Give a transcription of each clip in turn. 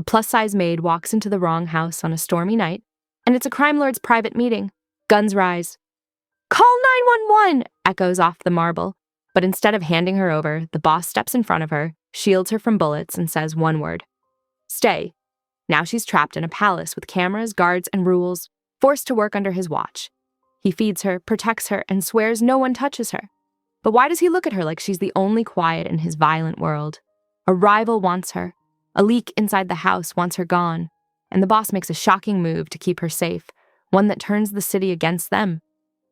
plus-size maid walks into the wrong house on a stormy night, and it's a crime lord's private meeting. Guns rise. "Call 911!" echoes off the marble, but instead of handing her over, the boss steps in front of her, shields her from bullets, and says one word. Stay. Now she's trapped in a palace with cameras, guards, and rules, forced to work under his watch. He feeds her, protects her, and swears no one touches her. But why does he look at her like she's the only quiet in his violent world? A rival wants her. A leak inside the house wants her gone. And the boss makes a shocking move to keep her safe, one that turns the city against them.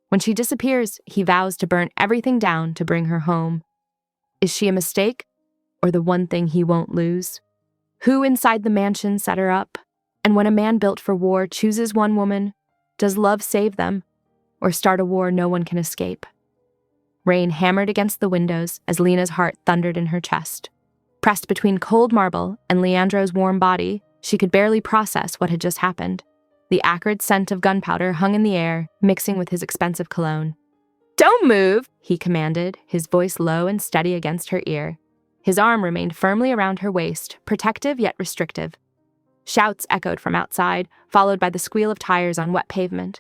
When she disappears, he vows to burn everything down to bring her home. Is she a mistake, or the one thing he won't lose? Who inside the mansion set her up? And when a man built for war chooses one woman, does love save them, or start a war no one can escape? Rain hammered against the windows as Lena's heart thundered in her chest. Pressed between cold marble and Leandro's warm body, she could barely process what had just happened. The acrid scent of gunpowder hung in the air, mixing with his expensive cologne. "Don't move," he commanded, his voice low and steady against her ear. His arm remained firmly around her waist, protective yet restrictive. Shouts echoed from outside, followed by the squeal of tires on wet pavement.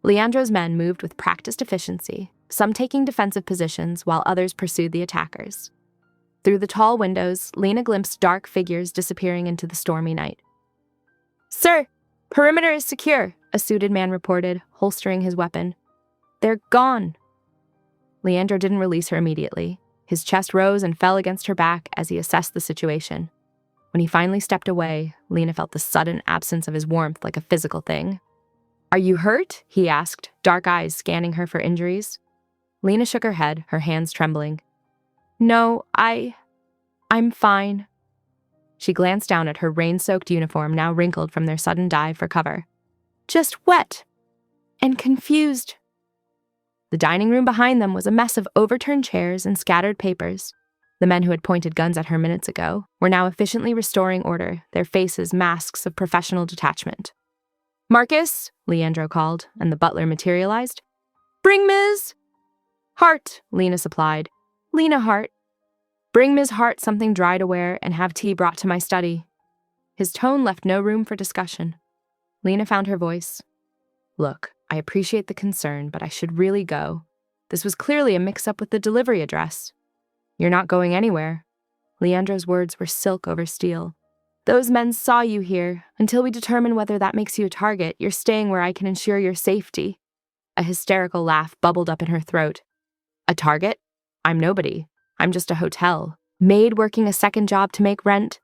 Leandro's men moved with practiced efficiency, some taking defensive positions while others pursued the attackers. Through the tall windows, Lena glimpsed dark figures disappearing into the stormy night. "Sir, perimeter is secure," a suited man reported, holstering his weapon. "They're gone." Leandro didn't release her immediately. His chest rose and fell against her back as he assessed the situation. When he finally stepped away, Lena felt the sudden absence of his warmth like a physical thing. "Are you hurt?" he asked, dark eyes scanning her for injuries. Lena shook her head, her hands trembling. "No, I'm fine." She glanced down at her rain-soaked uniform, now wrinkled from their sudden dive for cover. "Just wet and confused." The dining room behind them was a mess of overturned chairs and scattered papers. The men who had pointed guns at her minutes ago were now efficiently restoring order, their faces masks of professional detachment. "Marcus," Leandro called, and the butler materialized. "Bring Ms. Hart," Lena supplied. "Lena Hart. Bring Ms. Hart something dry to wear and have tea brought to my study." His tone left no room for discussion. Lena found her voice. "Look, I appreciate the concern, but I should really go. This was clearly a mix-up with the delivery address." "You're not going anywhere." Leandro's words were silk over steel. "Those men saw you here. Until we determine whether that makes you a target, you're staying where I can ensure your safety." A hysterical laugh bubbled up in her throat. "A target? I'm nobody. I'm just a hotel. Maid working a second job to make rent.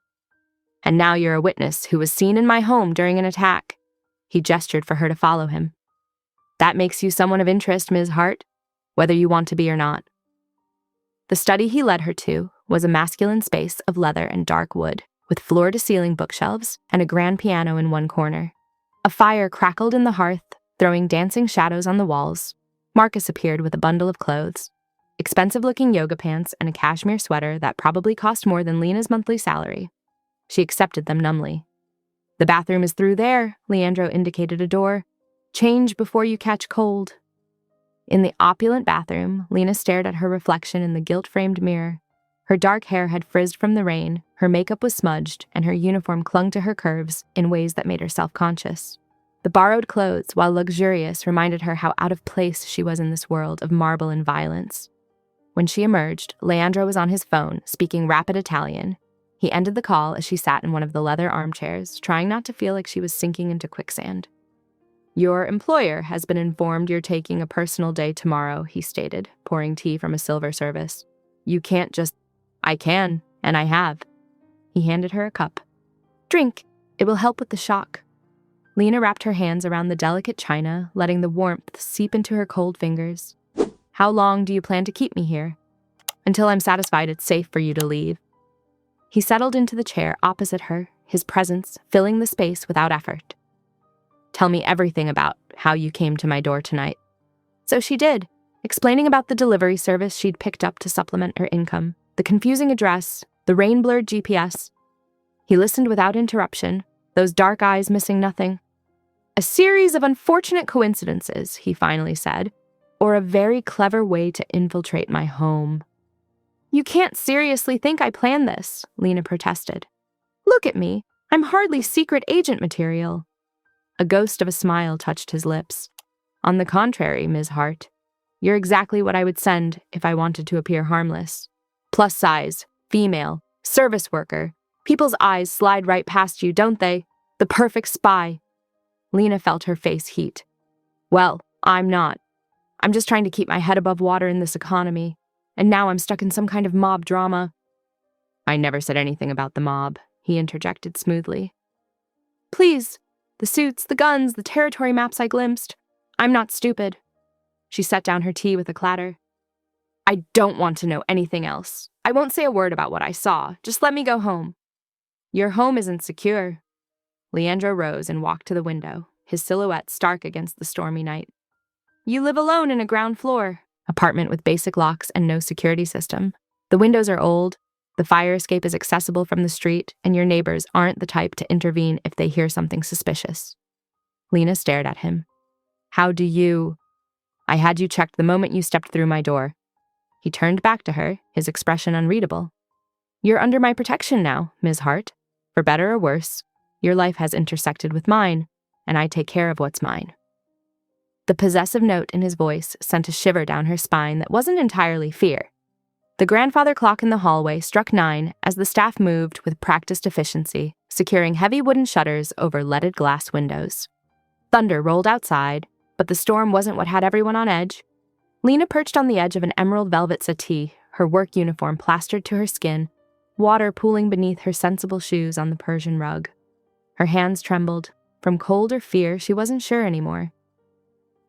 And now you're a witness who was seen in my home during an attack." He gestured for her to follow him. "That makes you someone of interest, Ms. Hart, whether you want to be or not." The study he led her to was a masculine space of leather and dark wood, with floor-to-ceiling bookshelves and a grand piano in one corner. A fire crackled in the hearth, throwing dancing shadows on the walls. Marcus appeared with a bundle of clothes. Expensive-looking yoga pants and a cashmere sweater that probably cost more than Lena's monthly salary. She accepted them numbly. "The bathroom is through there," Leandro indicated a door. "Change before you catch cold." In the opulent bathroom, Lena stared at her reflection in the gilt-framed mirror. Her dark hair had frizzed from the rain, her makeup was smudged, and her uniform clung to her curves in ways that made her self-conscious. The borrowed clothes, while luxurious, reminded her how out of place she was in this world of marble and violence. When she emerged, Leandro was on his phone, speaking rapid Italian. He ended the call as she sat in one of the leather armchairs, trying not to feel like she was sinking into quicksand. "Your employer has been informed you're taking a personal day tomorrow," he stated, pouring tea from a silver service. "You can't just—" "I can, and I have." He handed her a cup. "Drink. It will help with the shock." Lena wrapped her hands around the delicate china, letting the warmth seep into her cold fingers. "How long do you plan to keep me here?" "Until I'm satisfied it's safe for you to leave." He settled into the chair opposite her, his presence filling the space without effort. "Tell me everything about how you came to my door tonight." So she did, explaining about the delivery service she'd picked up to supplement her income, the confusing address, the rain-blurred GPS. He listened without interruption, those dark eyes missing nothing. "A series of unfortunate coincidences," he finally said, "or a very clever way to infiltrate my home." "You can't seriously think I planned this," Lena protested. "Look at me. I'm hardly secret agent material. A ghost of a smile touched his lips. On the contrary, Ms. Hart, you're exactly what I would send if I wanted to appear harmless. Plus size, female, service worker. People's eyes slide right past you, don't they? The perfect spy. Lena felt her face heat. Well, I'm not. I'm just trying to keep my head above water in this economy, and now I'm stuck in some kind of mob drama. I never said anything about the mob, he interjected smoothly. Please, the suits, the guns, the territory maps I glimpsed. I'm not stupid. She set down her tea with a clatter. I don't want to know anything else. I won't say a word about what I saw. Just let me go home. Your home isn't secure. Leandro rose and walked to the window, his silhouette stark against the stormy night. You live alone in a ground floor apartment with basic locks and no security system. The windows are old, the fire escape is accessible from the street, and your neighbors aren't the type to intervene if they hear something suspicious. Lena stared at him. How do you... I had you checked the moment you stepped through my door. He turned back to her, his expression unreadable. You're under my protection now, Ms. Hart. For better or worse, your life has intersected with mine, and I take care of what's mine. The possessive note in his voice sent a shiver down her spine that wasn't entirely fear. The grandfather clock in the hallway struck 9 as the staff moved with practiced efficiency, securing heavy wooden shutters over leaded glass windows. Thunder rolled outside, but the storm wasn't what had everyone on edge. Lena perched on the edge of an emerald velvet settee, her work uniform plastered to her skin, water pooling beneath her sensible shoes on the Persian rug. Her hands trembled. From cold or fear, she wasn't sure anymore.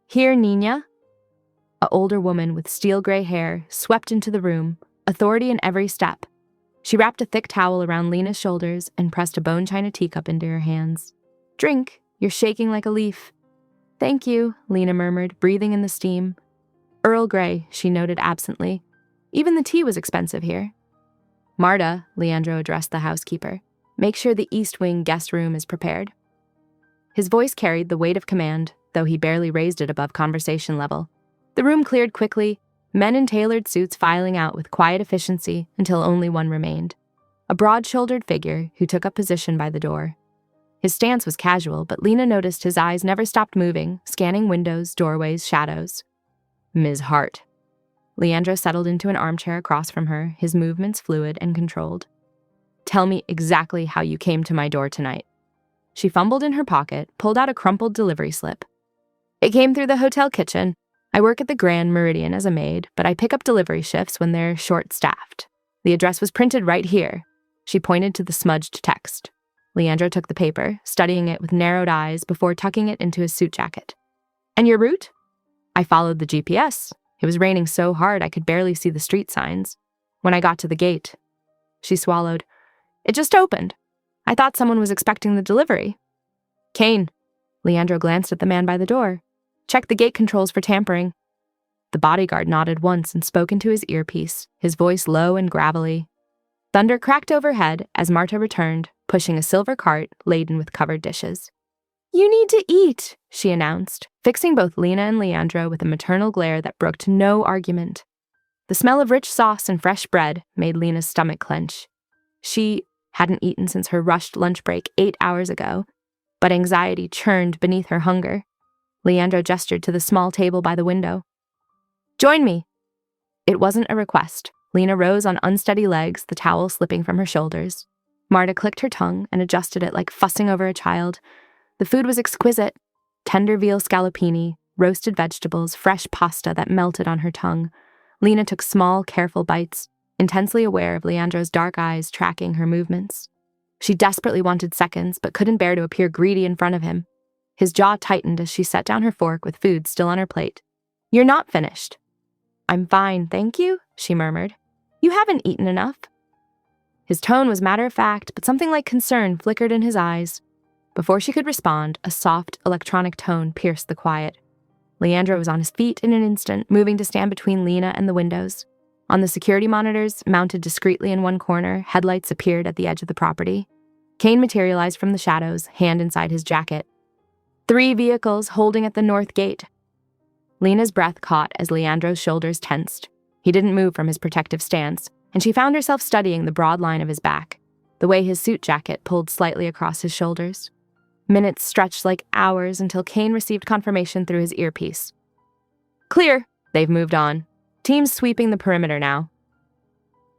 Here, Nina. An older woman with steel-gray hair swept into the room, authority in every step. She wrapped a thick towel around Lena's shoulders and pressed a bone china teacup into her hands. Drink, you're shaking like a leaf. Thank you, Lena murmured, breathing in the steam. Earl Grey, she noted absently. Even the tea was expensive here. Marta, Leandro addressed the housekeeper. Make sure the East Wing guest room is prepared. His voice carried the weight of command, though he barely raised it above conversation level. The room cleared quickly, men in tailored suits filing out with quiet efficiency until only one remained. A broad-shouldered figure who took up position by the door. His stance was casual, but Lena noticed his eyes never stopped moving, scanning windows, doorways, shadows. Ms. Hart. Leandro settled into an armchair across from her, his movements fluid and controlled. Tell me exactly how you came to my door tonight. She fumbled in her pocket, pulled out a crumpled delivery slip. It came through the hotel kitchen. I work at the Grand Meridian as a maid, but I pick up delivery shifts when they're short-staffed. The address was printed right here. She pointed to the smudged text. Leandro took the paper, studying it with narrowed eyes before tucking it into his suit jacket. And your route? I followed the GPS. It was raining so hard I could barely see the street signs. When I got to the gate, she swallowed. It just opened. I thought someone was expecting the delivery. Kane. Leandro glanced at the man by the door. Check the gate controls for tampering. The bodyguard nodded once and spoke into his earpiece, his voice low and gravelly. Thunder cracked overhead as Marta returned, pushing a silver cart laden with covered dishes. You need to eat, she announced, fixing both Lena and Leandro with a maternal glare that brooked no argument. The smell of rich sauce and fresh bread made Lena's stomach clench. She hadn't eaten since her rushed lunch break 8 hours ago, but anxiety churned beneath her hunger. Leandro gestured to the small table by the window. Join me. It wasn't a request. Lena rose on unsteady legs, the towel slipping from her shoulders. Marta clicked her tongue and adjusted it like fussing over a child. The food was exquisite. Tender veal scallopini, roasted vegetables, fresh pasta that melted on her tongue. Lena took small, careful bites, intensely aware of Leandro's dark eyes tracking her movements. She desperately wanted seconds, but couldn't bear to appear greedy in front of him. His jaw tightened as she set down her fork with food still on her plate. You're not finished. I'm fine, thank you, she murmured. You haven't eaten enough. His tone was matter-of-fact, but something like concern flickered in his eyes. Before she could respond, a soft, electronic tone pierced the quiet. Leandro was on his feet in an instant, moving to stand between Lena and the windows. On the security monitors, mounted discreetly in one corner, headlights appeared at the edge of the property. Kane materialized from the shadows, hand inside his jacket. 3 vehicles holding at the north gate. Lena's breath caught as Leandro's shoulders tensed. He didn't move from his protective stance, and she found herself studying the broad line of his back. the way his suit jacket pulled slightly across his shoulders. Minutes stretched like hours until Kane received confirmation through his earpiece. Clear. They've moved on. Team's sweeping the perimeter now.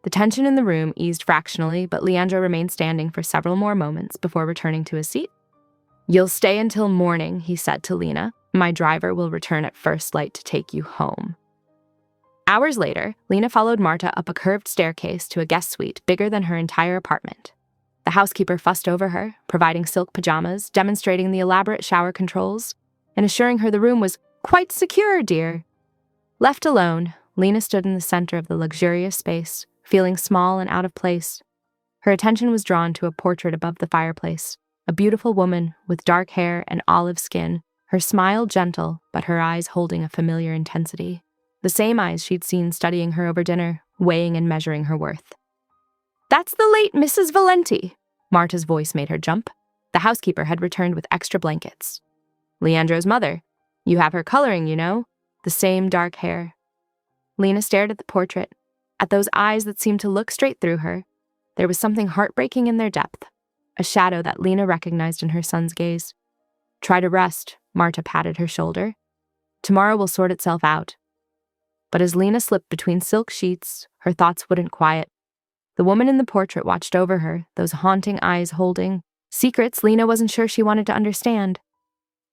The tension in the room eased fractionally, but Leandro remained standing for several more moments before returning to his seat. You'll stay until morning, he said to Lena. My driver will return at first light to take you home. Hours later, Lena followed Marta up a curved staircase to a guest suite bigger than her entire apartment. The housekeeper fussed over her, providing silk pajamas, demonstrating the elaborate shower controls, and assuring her the room was quite secure, dear. Left alone, Lena stood in the center of the luxurious space, feeling small and out of place. Her attention was drawn to a portrait above the fireplace, a beautiful woman with dark hair and olive skin, her smile gentle, but her eyes holding a familiar intensity. The same eyes she'd seen studying her over dinner, weighing and measuring her worth. That's the late Mrs. Valenti. Marta's voice made her jump. The housekeeper had returned with extra blankets. Leandro's mother. You have her coloring, you know. The same dark hair. Lena stared at the portrait, at those eyes that seemed to look straight through her. There was something heartbreaking in their depth, a shadow that Lena recognized in her son's gaze. Try to rest, Marta patted her shoulder. Tomorrow will sort itself out. But as Lena slipped between silk sheets, her thoughts wouldn't quiet. The woman in the portrait watched over her, those haunting eyes holding secrets Lena wasn't sure she wanted to understand.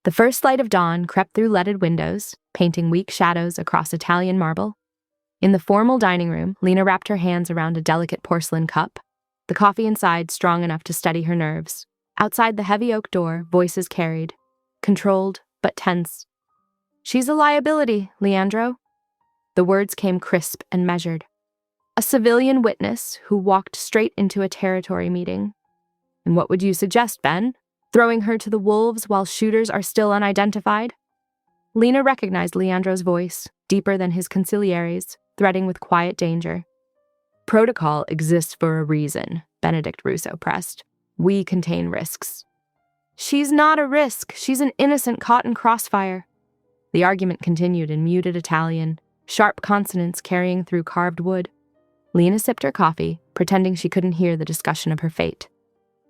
The first light of dawn crept through leaded windows, painting weak shadows across Italian marble. In the formal dining room, Lena wrapped her hands around a delicate porcelain cup, the coffee inside strong enough to steady her nerves. Outside the heavy oak door, voices carried, controlled but tense. She's a liability, Leandro. The words came crisp and measured. A civilian witness who walked straight into a territory meeting. And what would you suggest, Ben? Throwing her to the wolves while shooters are still unidentified? Lena recognized Leandro's voice, deeper than his consigliere's, threading with quiet danger. Protocol exists for a reason, Benedict Russo pressed. We contain risks. She's not a risk. She's an innocent caught in crossfire. The argument continued in muted Italian, sharp consonants carrying through carved wood. Lena sipped her coffee, pretending she couldn't hear the discussion of her fate.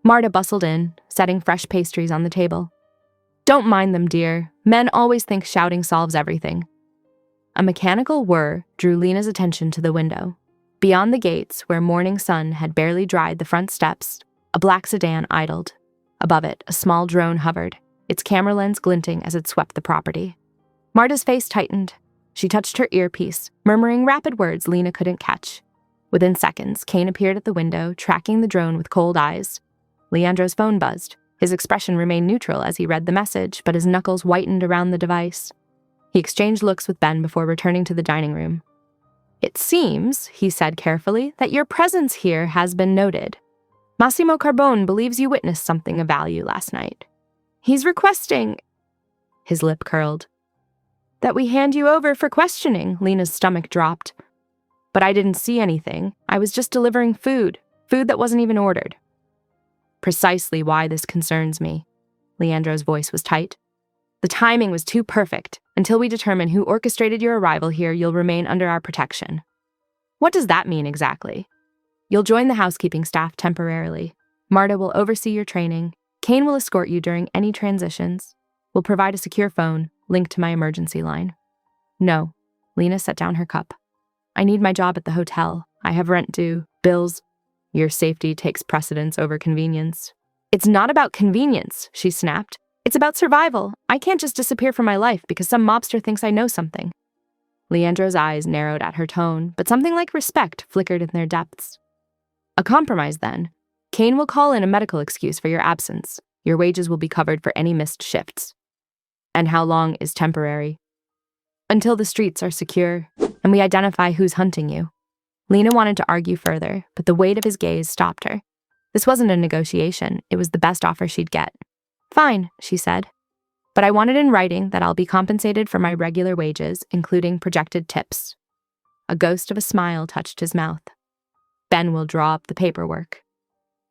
Marta bustled in, setting fresh pastries on the table. Don't mind them, dear. Men always think shouting solves everything. A mechanical whir drew Lena's attention to the window. Beyond the gates, where morning sun had barely dried the front steps, a black sedan idled. Above it, a small drone hovered, its camera lens glinting as it swept the property. Marta's face tightened. She touched her earpiece, murmuring rapid words Lena couldn't catch. Within seconds, Kane appeared at the window, tracking the drone with cold eyes. Leandro's phone buzzed. His expression remained neutral as he read the message, but his knuckles whitened around the device. He exchanged looks with Ben before returning to the dining room. It seems, he said carefully, that your presence here has been noted. Massimo Carbone believes you witnessed something of value last night. He's requesting... His lip curled. That we hand you over for questioning, Lena's stomach dropped. But I didn't see anything. I was just delivering food that wasn't even ordered. Precisely why this concerns me. Leandro's voice was tight. The timing was too perfect. Until we determine who orchestrated your arrival here, you'll remain under our protection. What does that mean exactly? You'll join the housekeeping staff temporarily. Marta will oversee your training. Kane will escort you during any transitions. We'll provide a secure phone, linked to my emergency line. No. Lena set down her cup. I need my job at the hotel. I have rent due, bills. Your safety takes precedence over convenience. It's not about convenience, she snapped. It's about survival. I can't just disappear from my life because some mobster thinks I know something. Leandro's eyes narrowed at her tone, but something like respect flickered in their depths. A compromise, then. Kane will call in a medical excuse for your absence. Your wages will be covered for any missed shifts. And how long is temporary? Until the streets are secure, and we identify who's hunting you. Lena wanted to argue further, but the weight of his gaze stopped her. This wasn't a negotiation, it was the best offer she'd get. Fine, she said. But I want it in writing that I'll be compensated for my regular wages, including projected tips. A ghost of a smile touched his mouth. Ben will draw up the paperwork.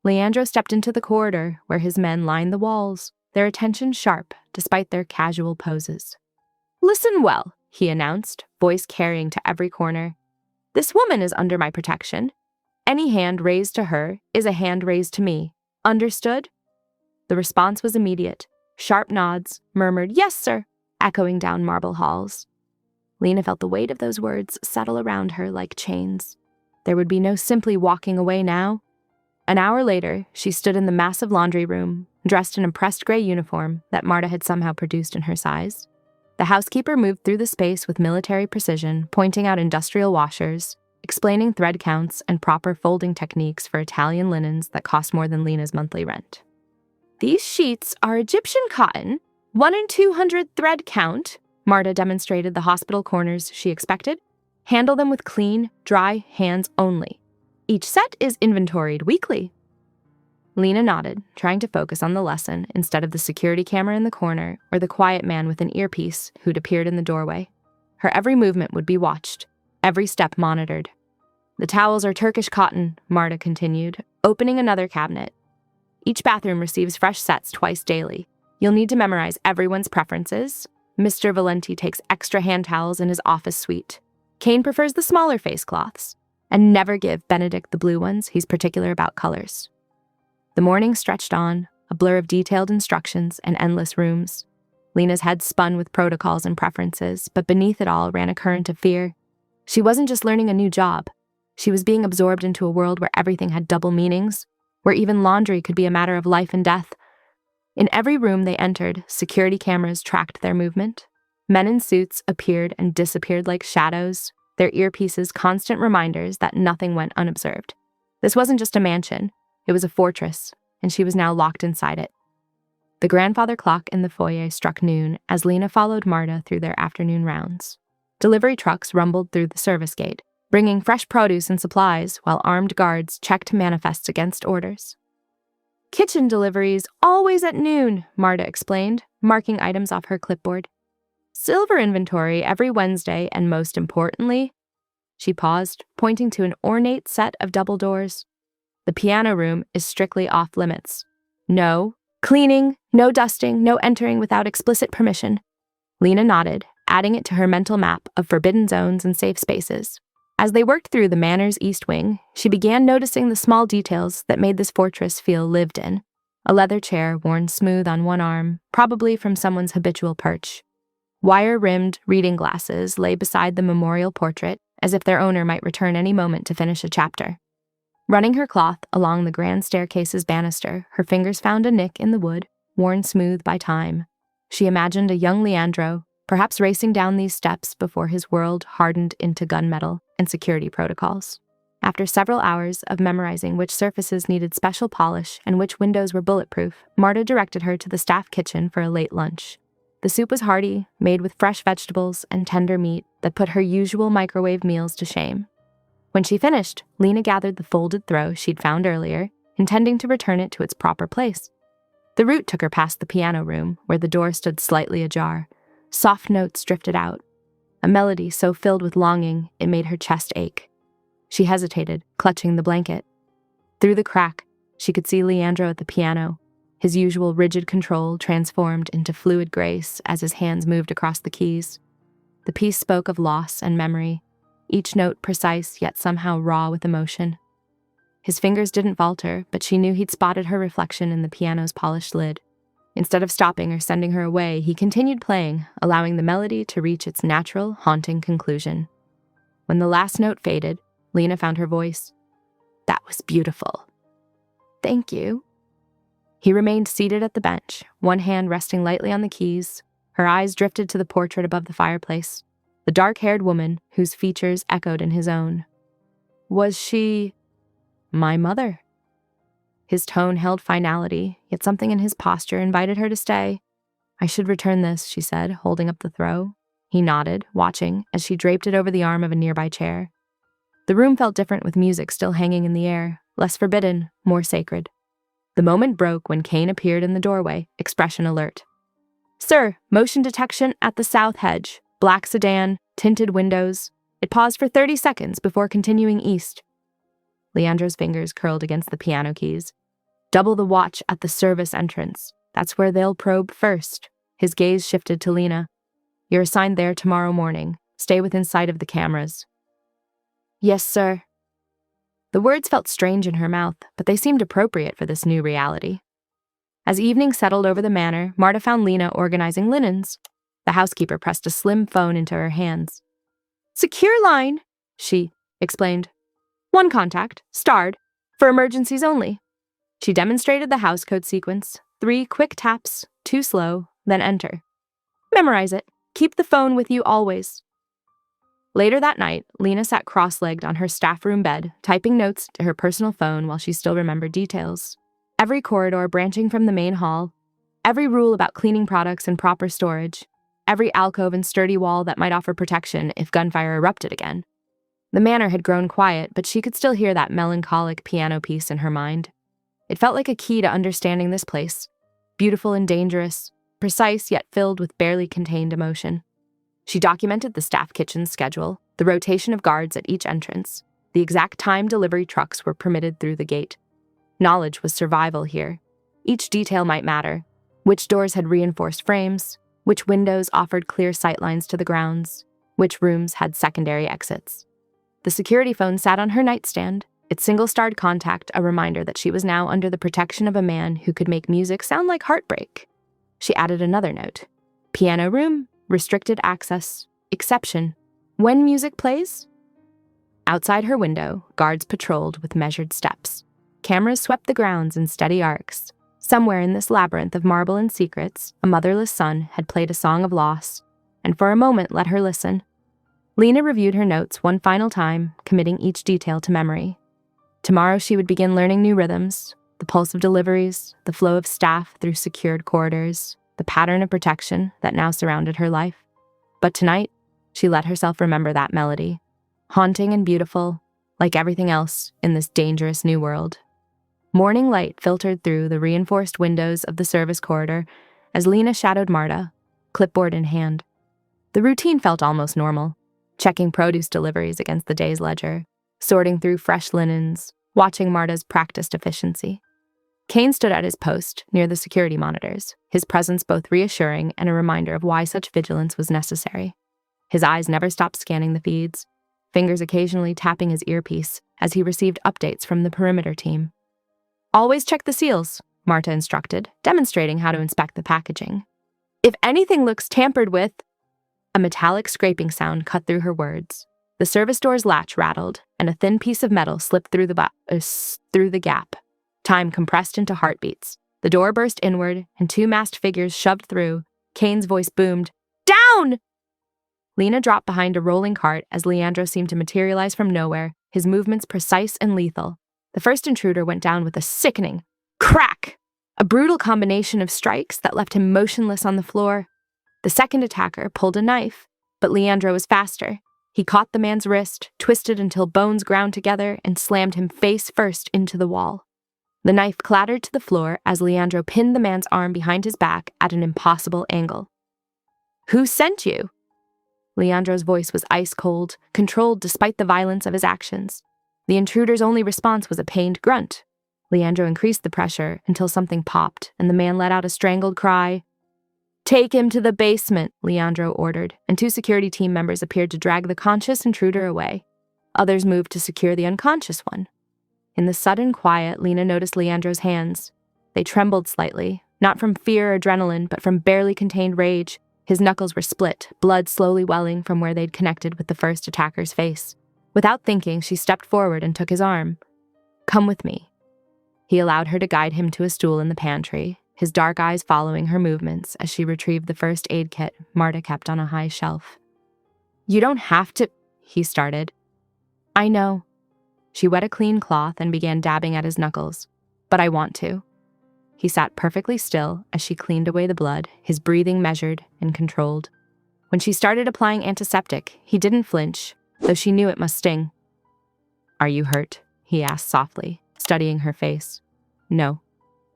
Leandro stepped into the corridor, where his men lined the walls, their attention sharp despite their casual poses. Listen well, he announced, voice carrying to every corner. This woman is under my protection. Any hand raised to her is a hand raised to me. Understood?" The response was immediate. Sharp nods, murmured, "Yes, sir," echoing down marble halls. Lena felt the weight of those words settle around her like chains. There would be no simply walking away now. An hour later, she stood in the massive laundry room, dressed in a pressed gray uniform that Marta had somehow produced in her size. The housekeeper moved through the space with military precision, pointing out industrial washers, explaining thread counts and proper folding techniques for Italian linens that cost more than Lena's monthly rent. "These sheets are Egyptian cotton, 1 in 200 thread count," Marta demonstrated the hospital corners she expected. "Handle them with clean, dry hands only. Each set is inventoried weekly." Lena nodded, trying to focus on the lesson instead of the security camera in the corner or the quiet man with an earpiece who'd appeared in the doorway. Her every movement would be watched, every step monitored. "The towels are Turkish cotton," Marta continued, opening another cabinet. "Each bathroom receives fresh sets twice daily. You'll need to memorize everyone's preferences. Mr. Valenti takes extra hand towels in his office suite. Kane prefers the smaller face cloths. And never give Benedict the blue ones, he's particular about colors." The morning stretched on, a blur of detailed instructions and endless rooms. Lena's head spun with protocols and preferences, but beneath it all ran a current of fear. She wasn't just learning a new job. She was being absorbed into a world where everything had double meanings, where even laundry could be a matter of life and death. In every room they entered, security cameras tracked their movement. Men in suits appeared and disappeared like shadows, their earpieces constant reminders that nothing went unobserved. This wasn't just a mansion, it was a fortress, and she was now locked inside it. The grandfather clock in the foyer struck noon as Lena followed Marta through their afternoon rounds. Delivery trucks rumbled through the service gate, bringing fresh produce and supplies while armed guards checked manifests against orders. "Kitchen deliveries always at noon," Marta explained, marking items off her clipboard. "Silver inventory every Wednesday, and most importantly," she paused, pointing to an ornate set of double doors, "the piano room is strictly off limits. No cleaning, no dusting, no entering without explicit permission." Lena nodded, adding it to her mental map of forbidden zones and safe spaces. As they worked through the Manor's East Wing, she began noticing the small details that made this fortress feel lived in. A leather chair worn smooth on one arm, probably from someone's habitual perch. Wire-rimmed reading glasses lay beside the memorial portrait, as if their owner might return any moment to finish a chapter. Running her cloth along the grand staircase's banister, her fingers found a nick in the wood, worn smooth by time. She imagined a young Leandro, perhaps racing down these steps before his world hardened into gunmetal and security protocols. After several hours of memorizing which surfaces needed special polish and which windows were bulletproof, Marta directed her to the staff kitchen for a late lunch. The soup was hearty, made with fresh vegetables and tender meat that put her usual microwave meals to shame. When she finished, Lena gathered the folded throw she'd found earlier, intending to return it to its proper place. The route took her past the piano room, where the door stood slightly ajar. Soft notes drifted out, a melody so filled with longing it made her chest ache. She hesitated, clutching the blanket. Through the crack, she could see Leandro at the piano, his usual rigid control transformed into fluid grace as his hands moved across the keys. The piece spoke of loss and memory, each note precise yet somehow raw with emotion. His fingers didn't falter, but she knew he'd spotted her reflection in the piano's polished lid. Instead of stopping or sending her away, he continued playing, allowing the melody to reach its natural, haunting conclusion. When the last note faded, Lena found her voice. "That was beautiful." "Thank you." He remained seated at the bench, one hand resting lightly on the keys. Her eyes drifted to the portrait above the fireplace, the dark-haired woman whose features echoed in his own. "Was she my mother?" His tone held finality, yet something in his posture invited her to stay. "I should return this," she said, holding up the throw. He nodded, watching, as she draped it over the arm of a nearby chair. The room felt different with music still hanging in the air, less forbidden, more sacred. The moment broke when Kane appeared in the doorway, expression alert. "Sir, motion detection at the south hedge. Black sedan, tinted windows." It paused for 30 seconds before continuing east. Leandro's fingers curled against the piano keys. "Double the watch at the service entrance. That's where they'll probe first." His gaze shifted to Lena. "You're assigned there tomorrow morning. Stay within sight of the cameras." "Yes, sir." The words felt strange in her mouth, but they seemed appropriate for this new reality. As evening settled over the manor, Marta found Lena organizing linens. The housekeeper pressed a slim phone into her hands. "Secure line," she explained. "One contact, starred, for emergencies only." She demonstrated the house code sequence, 3 quick taps, 2 slow, then enter. "Memorize it. Keep the phone with you always." Later that night, Lena sat cross-legged on her staff room bed, typing notes to her personal phone while she still remembered details. Every corridor branching from the main hall, every rule about cleaning products and proper storage, every alcove and sturdy wall that might offer protection if gunfire erupted again. The manor had grown quiet, but she could still hear that melancholic piano piece in her mind. It felt like a key to understanding this place, beautiful and dangerous, precise yet filled with barely contained emotion. She documented the staff kitchen's schedule, the rotation of guards at each entrance, the exact time delivery trucks were permitted through the gate. Knowledge was survival here. Each detail might matter. Which doors had reinforced frames, which windows offered clear sightlines to the grounds, which rooms had secondary exits. The security phone sat on her nightstand, its single-starred contact a reminder that she was now under the protection of a man who could make music sound like heartbreak. She added another note. Piano room, restricted access, exception. When music plays? Outside her window, guards patrolled with measured steps. Cameras swept the grounds in steady arcs. Somewhere in this labyrinth of marble and secrets, a motherless son had played a song of loss, and for a moment let her listen. Lena reviewed her notes one final time, committing each detail to memory. Tomorrow she would begin learning new rhythms, the pulse of deliveries, the flow of staff through secured corridors, the pattern of protection that now surrounded her life. But tonight, she let herself remember that melody, haunting and beautiful, like everything else in this dangerous new world. Morning light filtered through the reinforced windows of the service corridor as Lena shadowed Marta, clipboard in hand. The routine felt almost normal, checking produce deliveries against the day's ledger, sorting through fresh linens, watching Marta's practiced efficiency. Kane stood at his post near the security monitors, his presence both reassuring and a reminder of why such vigilance was necessary. His eyes never stopped scanning the feeds, fingers occasionally tapping his earpiece as he received updates from the perimeter team. "Always check the seals," Marta instructed, demonstrating how to inspect the packaging. "If anything looks tampered with..." A metallic scraping sound cut through her words. The service door's latch rattled, and a thin piece of metal slipped through the gap. Time compressed into heartbeats. The door burst inward, and 2 masked figures shoved through. Kane's voice boomed, "Down!" Lena dropped behind a rolling cart as Leandro seemed to materialize from nowhere, his movements precise and lethal. The first intruder went down with a sickening crack, a brutal combination of strikes that left him motionless on the floor. The second attacker pulled a knife, but Leandro was faster. He caught the man's wrist, twisted until bones ground together, and slammed him face first into the wall. The knife clattered to the floor as Leandro pinned the man's arm behind his back at an impossible angle. "Who sent you?" Leandro's voice was ice-cold, controlled despite the violence of his actions. The intruder's only response was a pained grunt. Leandro increased the pressure until something popped, and the man let out a strangled cry. "Take him to the basement," Leandro ordered, and 2 security team members appeared to drag the conscious intruder away. Others moved to secure the unconscious one. In the sudden quiet, Lena noticed Leandro's hands. They trembled slightly, not from fear or adrenaline, but from barely contained rage. His knuckles were split, blood slowly welling from where they'd connected with the first attacker's face. Without thinking, she stepped forward and took his arm. "Come with me." He allowed her to guide him to a stool in the pantry, his dark eyes following her movements as she retrieved the first aid kit Marta kept on a high shelf. "You don't have to," he started. "I know." She wet a clean cloth and began dabbing at his knuckles. "But I want to." He sat perfectly still as she cleaned away the blood, his breathing measured and controlled. When she started applying antiseptic, he didn't flinch, though she knew it must sting. "Are you hurt?" he asked softly, studying her face. "No."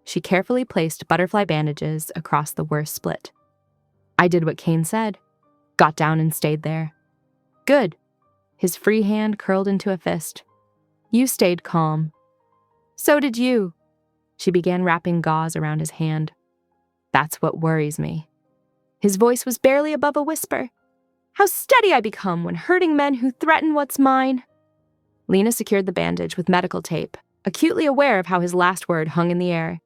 She carefully placed butterfly bandages across the worst split. "I did what Kane said. Got down and stayed there." "Good." His free hand curled into a fist. "You stayed calm." "So did you." She began wrapping gauze around his hand. "That's what worries me." His voice was barely above a whisper. "How steady I become when hurting men who threaten what's mine." Lena secured the bandage with medical tape, acutely aware of how his last word hung in the air.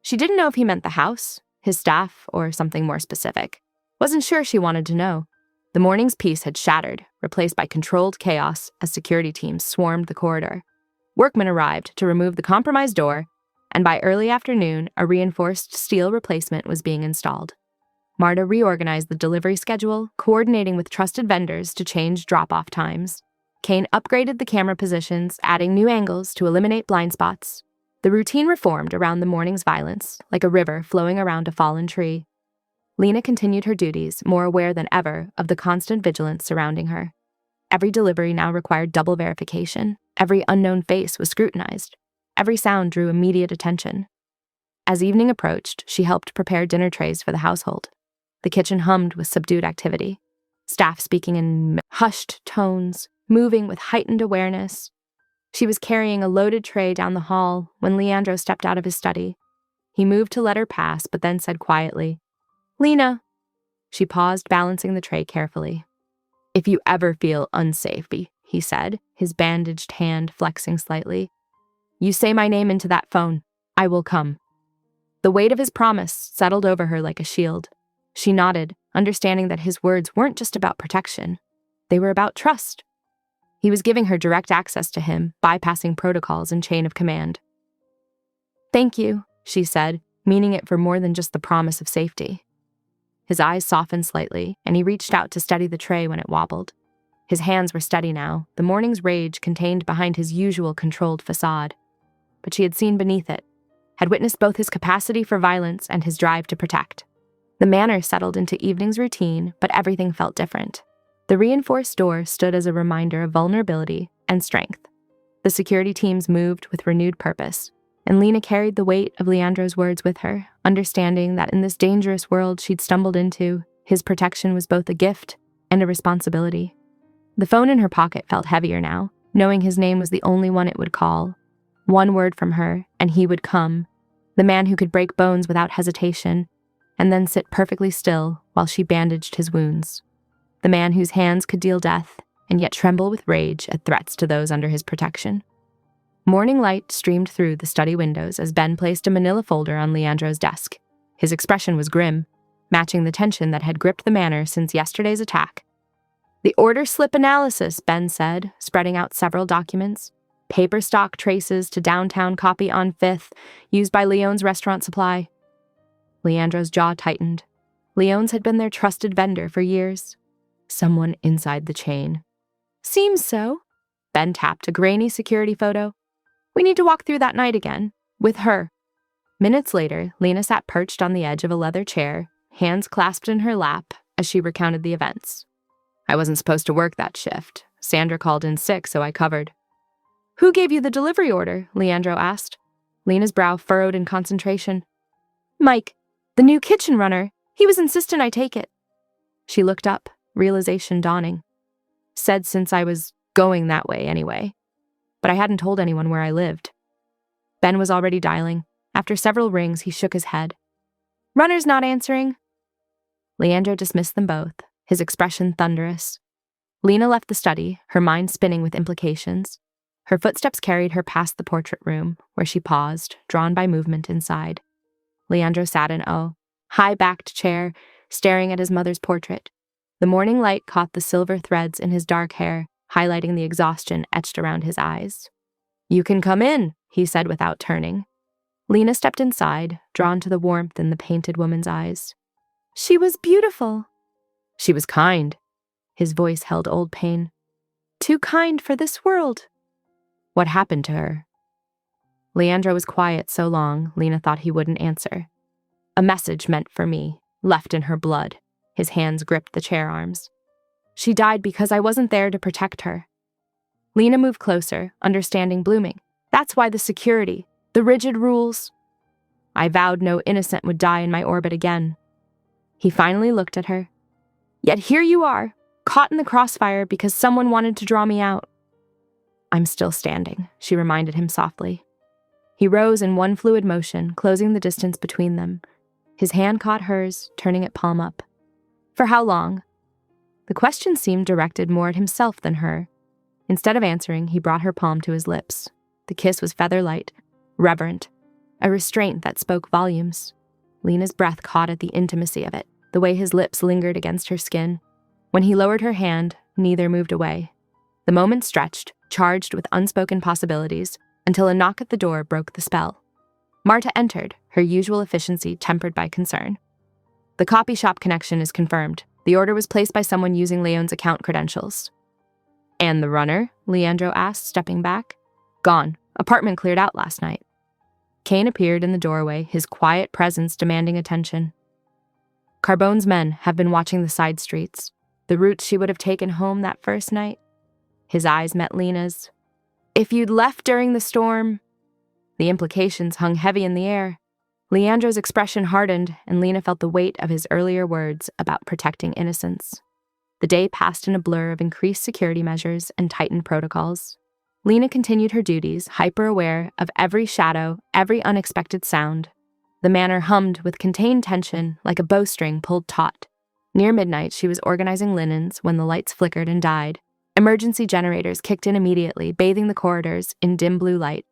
She didn't know if he meant the house, his staff, or something more specific. Wasn't sure she wanted to know. The morning's peace had shattered, replaced by controlled chaos as security teams swarmed the corridor. Workmen arrived to remove the compromised door, and by early afternoon, a reinforced steel replacement was being installed. Marta reorganized the delivery schedule, coordinating with trusted vendors to change drop-off times. Kane upgraded the camera positions, adding new angles to eliminate blind spots. The routine reformed around the morning's violence, like a river flowing around a fallen tree. Lena continued her duties, more aware than ever of the constant vigilance surrounding her. Every delivery now required double verification. Every unknown face was scrutinized. Every sound drew immediate attention. As evening approached, she helped prepare dinner trays for the household. The kitchen hummed with subdued activity. Staff speaking in hushed tones, moving with heightened awareness. She was carrying a loaded tray down the hall when Leandro stepped out of his study. He moved to let her pass, but then said quietly, "Lena." She paused, balancing the tray carefully. "If you ever feel unsafe," he said, his bandaged hand flexing slightly, "you say my name into that phone. I will come." The weight of his promise settled over her like a shield. She nodded, understanding that his words weren't just about protection. They were about trust. He was giving her direct access to him, bypassing protocols and chain of command. "Thank you," she said, meaning it for more than just the promise of safety. His eyes softened slightly, and he reached out to steady the tray when it wobbled. His hands were steady now, the morning's rage contained behind his usual controlled facade. But she had seen beneath it, had witnessed both his capacity for violence and his drive to protect. The manor settled into evening's routine, but everything felt different. The reinforced door stood as a reminder of vulnerability and strength. The security teams moved with renewed purpose, and Lena carried the weight of Leandro's words with her, understanding that in this dangerous world she'd stumbled into, his protection was both a gift and a responsibility. The phone in her pocket felt heavier now, knowing his name was the only one it would call. One word from her, and he would come, the man who could break bones without hesitation, and then sit perfectly still while she bandaged his wounds. The man whose hands could deal death, and yet tremble with rage at threats to those under his protection. Morning light streamed through the study windows as Ben placed a manila folder on Leandro's desk. His expression was grim, matching the tension that had gripped the manor since yesterday's attack. "The order slip analysis," Ben said, spreading out several documents. "Paper stock traces to downtown copy on 5th, used by Leone's restaurant supply." Leandro's jaw tightened. Leone's had been their trusted vendor for years. Someone inside the chain. "Seems so." Ben tapped a grainy security photo. "We need to walk through that night again. With her." Minutes later, Lena sat perched on the edge of a leather chair, hands clasped in her lap, as she recounted the events. "I wasn't supposed to work that shift. Sandra called in sick, so I covered." "Who gave you the delivery order?" Leandro asked. Lena's brow furrowed in concentration. "Mike, the new kitchen runner. He was insistent I take it." She looked up, realization dawning. "Said since I was going that way anyway. But I hadn't told anyone where I lived." Ben was already dialing. After several rings, he shook his head. "Runner's not answering." Leandro dismissed them both, his expression thunderous. Lena left the study, her mind spinning with implications. Her footsteps carried her past the portrait room, where she paused, drawn by movement inside. Leandro sat in a high-backed chair, staring at his mother's portrait. The morning light caught the silver threads in his dark hair, highlighting the exhaustion etched around his eyes. "You can come in," he said without turning. Lena stepped inside, drawn to the warmth in the painted woman's eyes. "She was beautiful." "She was kind." His voice held old pain. "Too kind for this world." "What happened to her?" Leandro was quiet so long, Lena thought he wouldn't answer. "A message meant for me, left in her blood." His hands gripped the chair arms. "She died because I wasn't there to protect her." Lena moved closer, understanding blooming. "That's why the security, the rigid rules." "I vowed no innocent would die in my orbit again." He finally looked at her. "Yet here you are, caught in the crossfire because someone wanted to draw me out." "I'm still standing," she reminded him softly. He rose in one fluid motion, closing the distance between them. His hand caught hers, turning it palm up. "For how long?" The question seemed directed more at himself than her. Instead of answering, he brought her palm to his lips. The kiss was feather-light, reverent, a restraint that spoke volumes. Lena's breath caught at the intimacy of it, the way his lips lingered against her skin. When he lowered her hand, neither moved away. The moment stretched, charged with unspoken possibilities, until a knock at the door broke the spell. Marta entered, her usual efficiency tempered by concern. The copy shop connection is confirmed. The order was placed by someone using Leon's account credentials. And the runner? Leandro asked, stepping back. Gone. Apartment cleared out last night. Kane appeared in the doorway, his quiet presence demanding attention. Carbone's men have been watching the side streets, the route she would have taken home that first night. His eyes met Lena's. If you'd left during the storm... The implications hung heavy in the air. Leandro's expression hardened, and Lena felt the weight of his earlier words about protecting innocence. The day passed in a blur of increased security measures and tightened protocols. Lena continued her duties, hyper-aware of every shadow, every unexpected sound. The manor hummed with contained tension like a bowstring pulled taut. Near midnight, she was organizing linens when the lights flickered and died. Emergency generators kicked in immediately, bathing the corridors in dim blue light.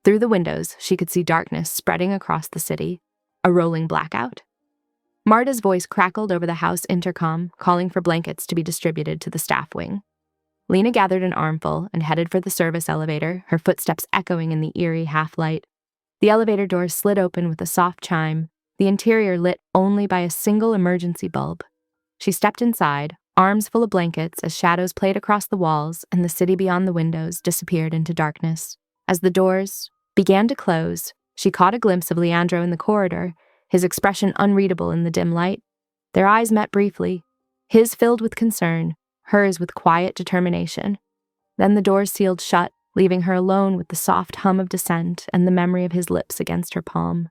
Through the windows, she could see darkness spreading across the city, a rolling blackout. Marta's voice crackled over the house intercom, calling for blankets to be distributed to the staff wing. Lena gathered an armful and headed for the service elevator, her footsteps echoing in the eerie half-light. The elevator doors slid open with a soft chime, the interior lit only by a single emergency bulb. She stepped inside, arms full of blankets as shadows played across the walls and the city beyond the windows disappeared into darkness. As the doors began to close, she caught a glimpse of Leandro in the corridor, his expression unreadable in the dim light. Their eyes met briefly, his filled with concern, hers with quiet determination. Then the doors sealed shut, leaving her alone with the soft hum of descent and the memory of his lips against her palm.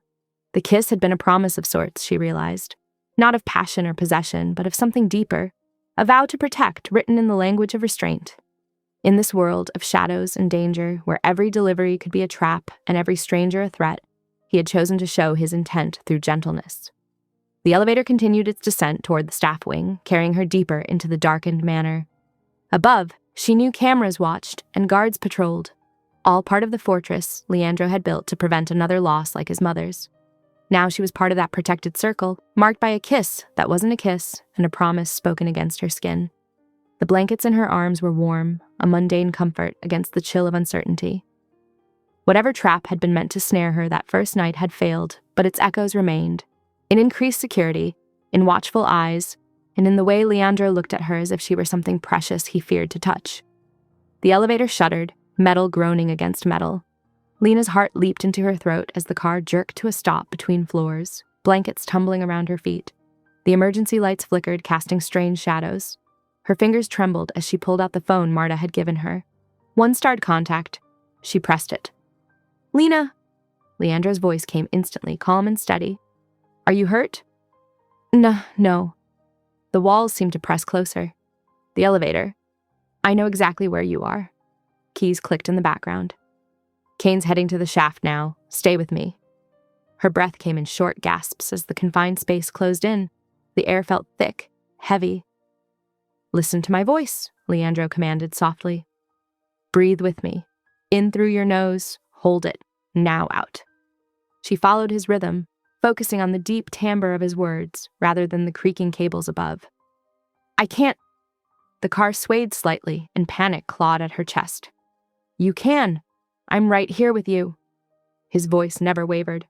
The kiss had been a promise of sorts, she realized. Not of passion or possession, but of something deeper, a vow to protect written in the language of restraint. In this world of shadows and danger, where every delivery could be a trap and every stranger a threat, he had chosen to show his intent through gentleness. The elevator continued its descent toward the staff wing, carrying her deeper into the darkened manor. Above, she knew cameras watched and guards patrolled, all part of the fortress Leandro had built to prevent another loss like his mother's. Now she was part of that protected circle, marked by a kiss that wasn't a kiss and a promise spoken against her skin. The blankets in her arms were warm, a mundane comfort against the chill of uncertainty. Whatever trap had been meant to snare her that first night had failed, but its echoes remained, in increased security, in watchful eyes, and in the way Leandro looked at her as if she were something precious he feared to touch. The elevator shuddered, metal groaning against metal. Lena's heart leaped into her throat as the car jerked to a stop between floors, blankets tumbling around her feet. The emergency lights flickered, casting strange shadows. Her fingers trembled as she pulled out the phone Marta had given her. One starred contact. She pressed it. Lena! Leandro's voice came instantly, calm and steady. Are you hurt? No. The walls seemed to press closer. The elevator. I know exactly where you are. Keys clicked in the background. Kane's heading to the shaft now. Stay with me. Her breath came in short gasps as the confined space closed in. The air felt thick, heavy. Listen to my voice, Leandro commanded softly. Breathe with me. In through your nose, hold it, now out. She followed his rhythm, focusing on the deep timbre of his words rather than the creaking cables above. I can't. The car swayed slightly and panic clawed at her chest. You can. I'm right here with you. His voice never wavered.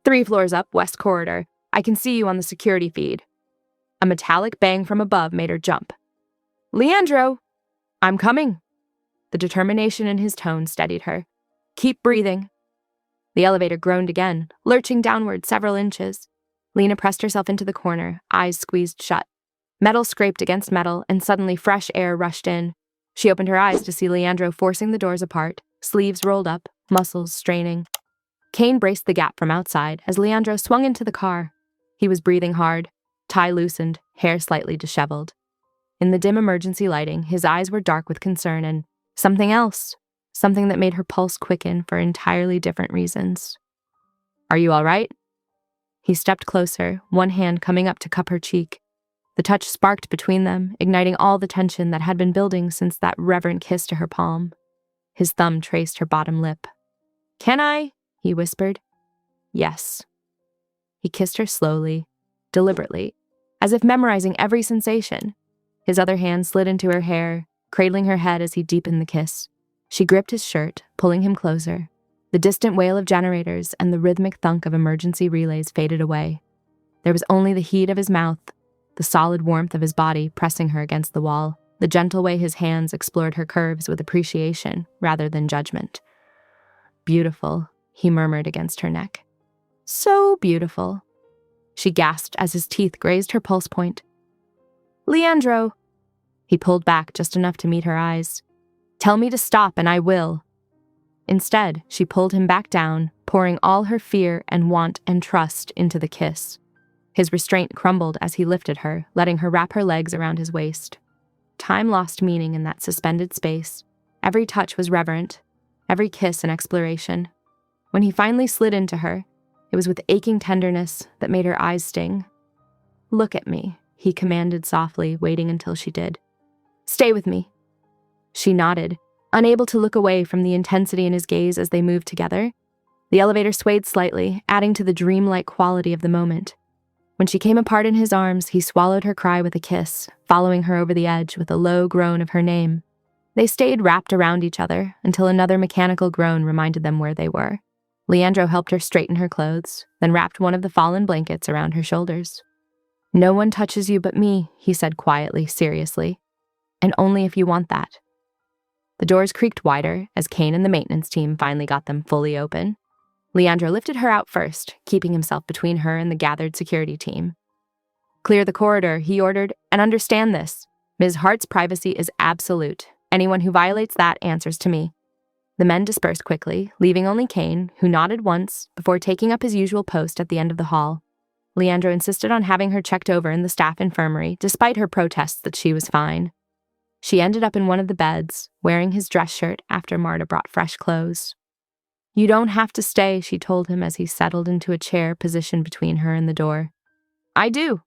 3 floors up, west corridor. I can see you on the security feed. A metallic bang from above made her jump. Leandro! I'm coming. The determination in his tone steadied her. Keep breathing. The elevator groaned again, lurching downward several inches. Lena pressed herself into the corner, eyes squeezed shut. Metal scraped against metal, and suddenly fresh air rushed in. She opened her eyes to see Leandro forcing the doors apart, sleeves rolled up, muscles straining. Kane braced the gap from outside as Leandro swung into the car. He was breathing hard, tie loosened, hair slightly disheveled. In the dim emergency lighting, his eyes were dark with concern and something else, something that made her pulse quicken for entirely different reasons. Are you all right? He stepped closer, one hand coming up to cup her cheek. The touch sparked between them, igniting all the tension that had been building since that reverent kiss to her palm. His thumb traced her bottom lip. "Can I?" he whispered. "Yes." He kissed her slowly, deliberately, as if memorizing every sensation. His other hand slid into her hair, cradling her head as he deepened the kiss. She gripped his shirt, pulling him closer. The distant wail of generators and the rhythmic thunk of emergency relays faded away. There was only the heat of his mouth, the solid warmth of his body pressing her against the wall, the gentle way his hands explored her curves with appreciation rather than judgment. "Beautiful," he murmured against her neck. "So beautiful." She gasped as his teeth grazed her pulse point. "Leandro!" He pulled back just enough to meet her eyes. "Tell me to stop and I will." Instead, she pulled him back down, pouring all her fear and want and trust into the kiss. His restraint crumbled as he lifted her, letting her wrap her legs around his waist. Time lost meaning in that suspended space. Every touch was reverent, every kiss an exploration. When he finally slid into her, it was with aching tenderness that made her eyes sting. "Look at me," he commanded softly, waiting until she did. "Stay with me." She nodded, unable to look away from the intensity in his gaze as they moved together. The elevator swayed slightly, adding to the dreamlike quality of the moment. When she came apart in his arms, he swallowed her cry with a kiss, following her over the edge with a low groan of her name. They stayed wrapped around each other until another mechanical groan reminded them where they were. Leandro helped her straighten her clothes, then wrapped one of the fallen blankets around her shoulders. "No one touches you but me," he said quietly, seriously. "And only if you want that." The doors creaked wider as Kane and the maintenance team finally got them fully open. Leandro lifted her out first, keeping himself between her and the gathered security team. "Clear the corridor," he ordered, "and understand this. Ms. Hart's privacy is absolute. Anyone who violates that answers to me." The men dispersed quickly, leaving only Kane, who nodded once before taking up his usual post at the end of the hall. Leandro insisted on having her checked over in the staff infirmary, despite her protests that she was fine. She ended up in one of the beds, wearing his dress shirt after Marta brought fresh clothes. "You don't have to stay," she told him as he settled into a chair positioned between her and the door. "I do."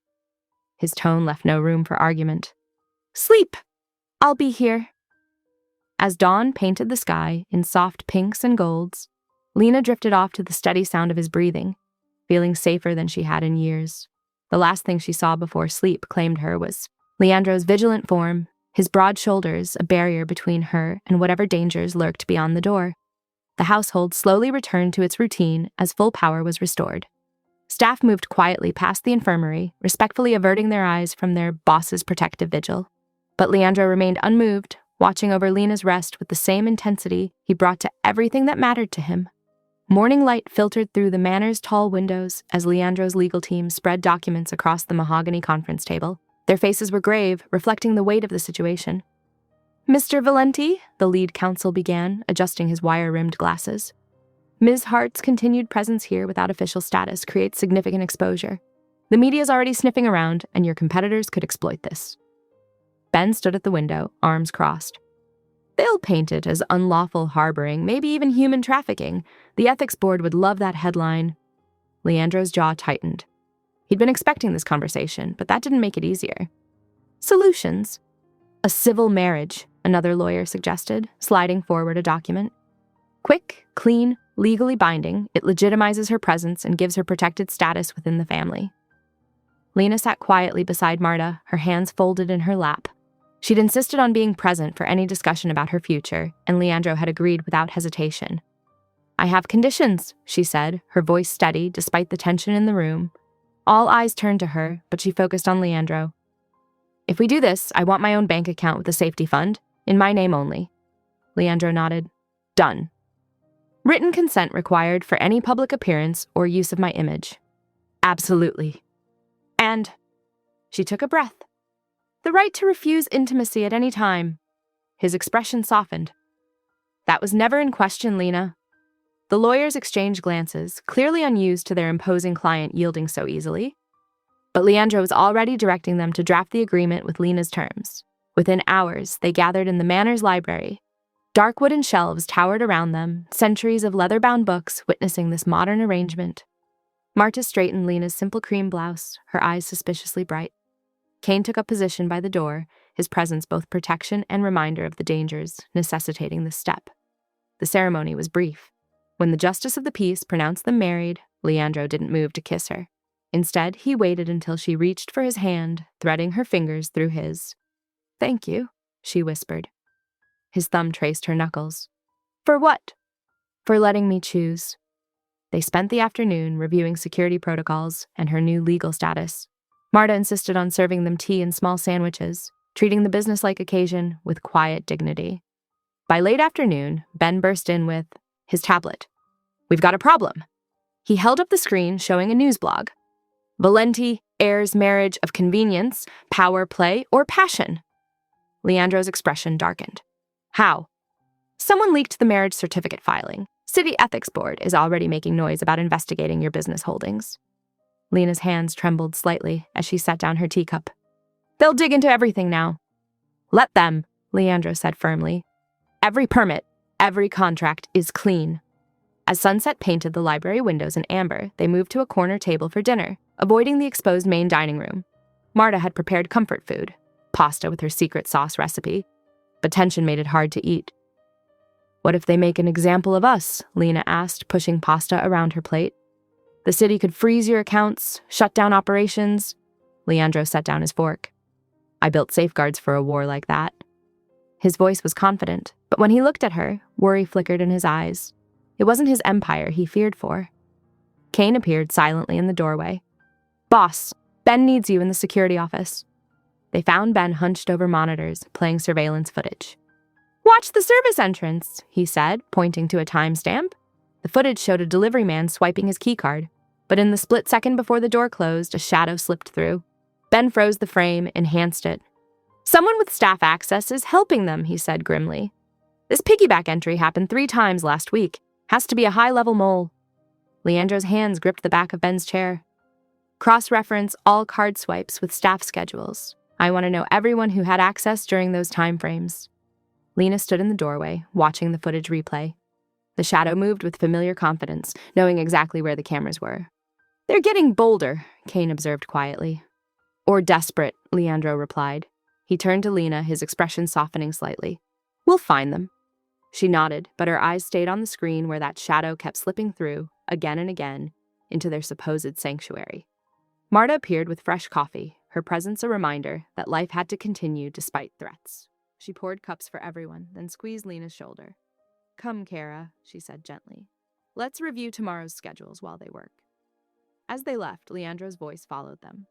His tone left no room for argument. "Sleep. I'll be here." As dawn painted the sky in soft pinks and golds, Lena drifted off to the steady sound of his breathing, feeling safer than she had in years. The last thing she saw before sleep claimed her was Leandro's vigilant form, his broad shoulders a barrier between her and whatever dangers lurked beyond the door. The household slowly returned to its routine as full power was restored. Staff moved quietly past the infirmary, respectfully averting their eyes from their boss's protective vigil. But Leandro remained unmoved, watching over Lena's rest with the same intensity he brought to everything that mattered to him. Morning light filtered through the manor's tall windows as Leandro's legal team spread documents across the mahogany conference table. Their faces were grave, reflecting the weight of the situation. "Mr. Valenti," the lead counsel began, adjusting his wire-rimmed glasses. "Ms. Hart's continued presence here without official status creates significant exposure. The media's already sniffing around, and your competitors could exploit this." Ben stood at the window, arms crossed. "They'll paint it as unlawful harboring, maybe even human trafficking. The ethics board would love that headline." Leandro's jaw tightened. He'd been expecting this conversation, but that didn't make it easier. "Solutions. A civil marriage," another lawyer suggested, sliding forward a document. "Quick, clean, legally binding, it legitimizes her presence and gives her protected status within the family." Lena sat quietly beside Marta, her hands folded in her lap. She'd insisted on being present for any discussion about her future, and Leandro had agreed without hesitation. "I have conditions," she said, her voice steady despite the tension in the room. All eyes turned to her, but she focused on Leandro. "If we do this, I want my own bank account with a safety fund, in my name only." Leandro nodded. "Done. Written consent required for any public appearance or use of my image." "Absolutely. And," she took a breath, "the right to refuse intimacy at any time." His expression softened. "That was never in question, Lena." The lawyers exchanged glances, clearly unused to their imposing client yielding so easily. But Leandro was already directing them to draft the agreement with Lena's terms. Within hours, they gathered in the manor's library. Dark wooden shelves towered around them, centuries of leather-bound books witnessing this modern arrangement. Marta straightened Lena's simple cream blouse, her eyes suspiciously bright. Kane took up position by the door, his presence both protection and reminder of the dangers necessitating this step. The ceremony was brief. When the justice of the peace pronounced them married, Leandro didn't move to kiss her. Instead, he waited until she reached for his hand, threading her fingers through his. "Thank you," she whispered. His thumb traced her knuckles. "For what?" "For letting me choose." They spent the afternoon reviewing security protocols and her new legal status. Marta insisted on serving them tea and small sandwiches, treating the businesslike occasion with quiet dignity. By late afternoon, Ben burst in with his tablet. "We've got a problem." He held up the screen showing a news blog. "Valenti heirs marriage of convenience, power play, or passion?" Leandro's expression darkened. "How?" "Someone leaked the marriage certificate filing. City Ethics Board is already making noise about investigating your business holdings." Lena's hands trembled slightly as she set down her teacup. "They'll dig into everything now." "Let them," Leandro said firmly. "Every permit, every contract is clean." As sunset painted the library windows in amber, they moved to a corner table for dinner, avoiding the exposed main dining room. Marta had prepared comfort food, pasta with her secret sauce recipe, but tension made it hard to eat. "What if they make an example of us?" Lena asked, pushing pasta around her plate. "The city could freeze your accounts, shut down operations." Leandro set down his fork. "I built safeguards for a war like that." His voice was confident, but when he looked at her, worry flickered in his eyes. It wasn't his empire he feared for. Kane appeared silently in the doorway. "Boss, Ben needs you in the security office." They found Ben hunched over monitors, playing surveillance footage. "Watch the service entrance," he said, pointing to a timestamp. The footage showed a delivery man swiping his keycard, but in the split second before the door closed, a shadow slipped through. Ben froze the frame, enhanced it. "Someone with staff access is helping them," he said grimly. "This piggyback entry happened 3 times last week. Has to be a high-level mole." Leandro's hands gripped the back of Ben's chair. "Cross-reference all card swipes with staff schedules. I want to know everyone who had access during those time frames." Lena stood in the doorway, watching the footage replay. The shadow moved with familiar confidence, knowing exactly where the cameras were. "They're getting bolder," Kane observed quietly. "Or desperate," Leandro replied. He turned to Lena, his expression softening slightly. "We'll find them." She nodded, but her eyes stayed on the screen where that shadow kept slipping through, again and again, into their supposed sanctuary. Marta appeared with fresh coffee, her presence a reminder that life had to continue despite threats. She poured cups for everyone, then squeezed Lena's shoulder. "Come, Kara," she said gently. "Let's review tomorrow's schedules while they work." As they left, Leandro's voice followed them.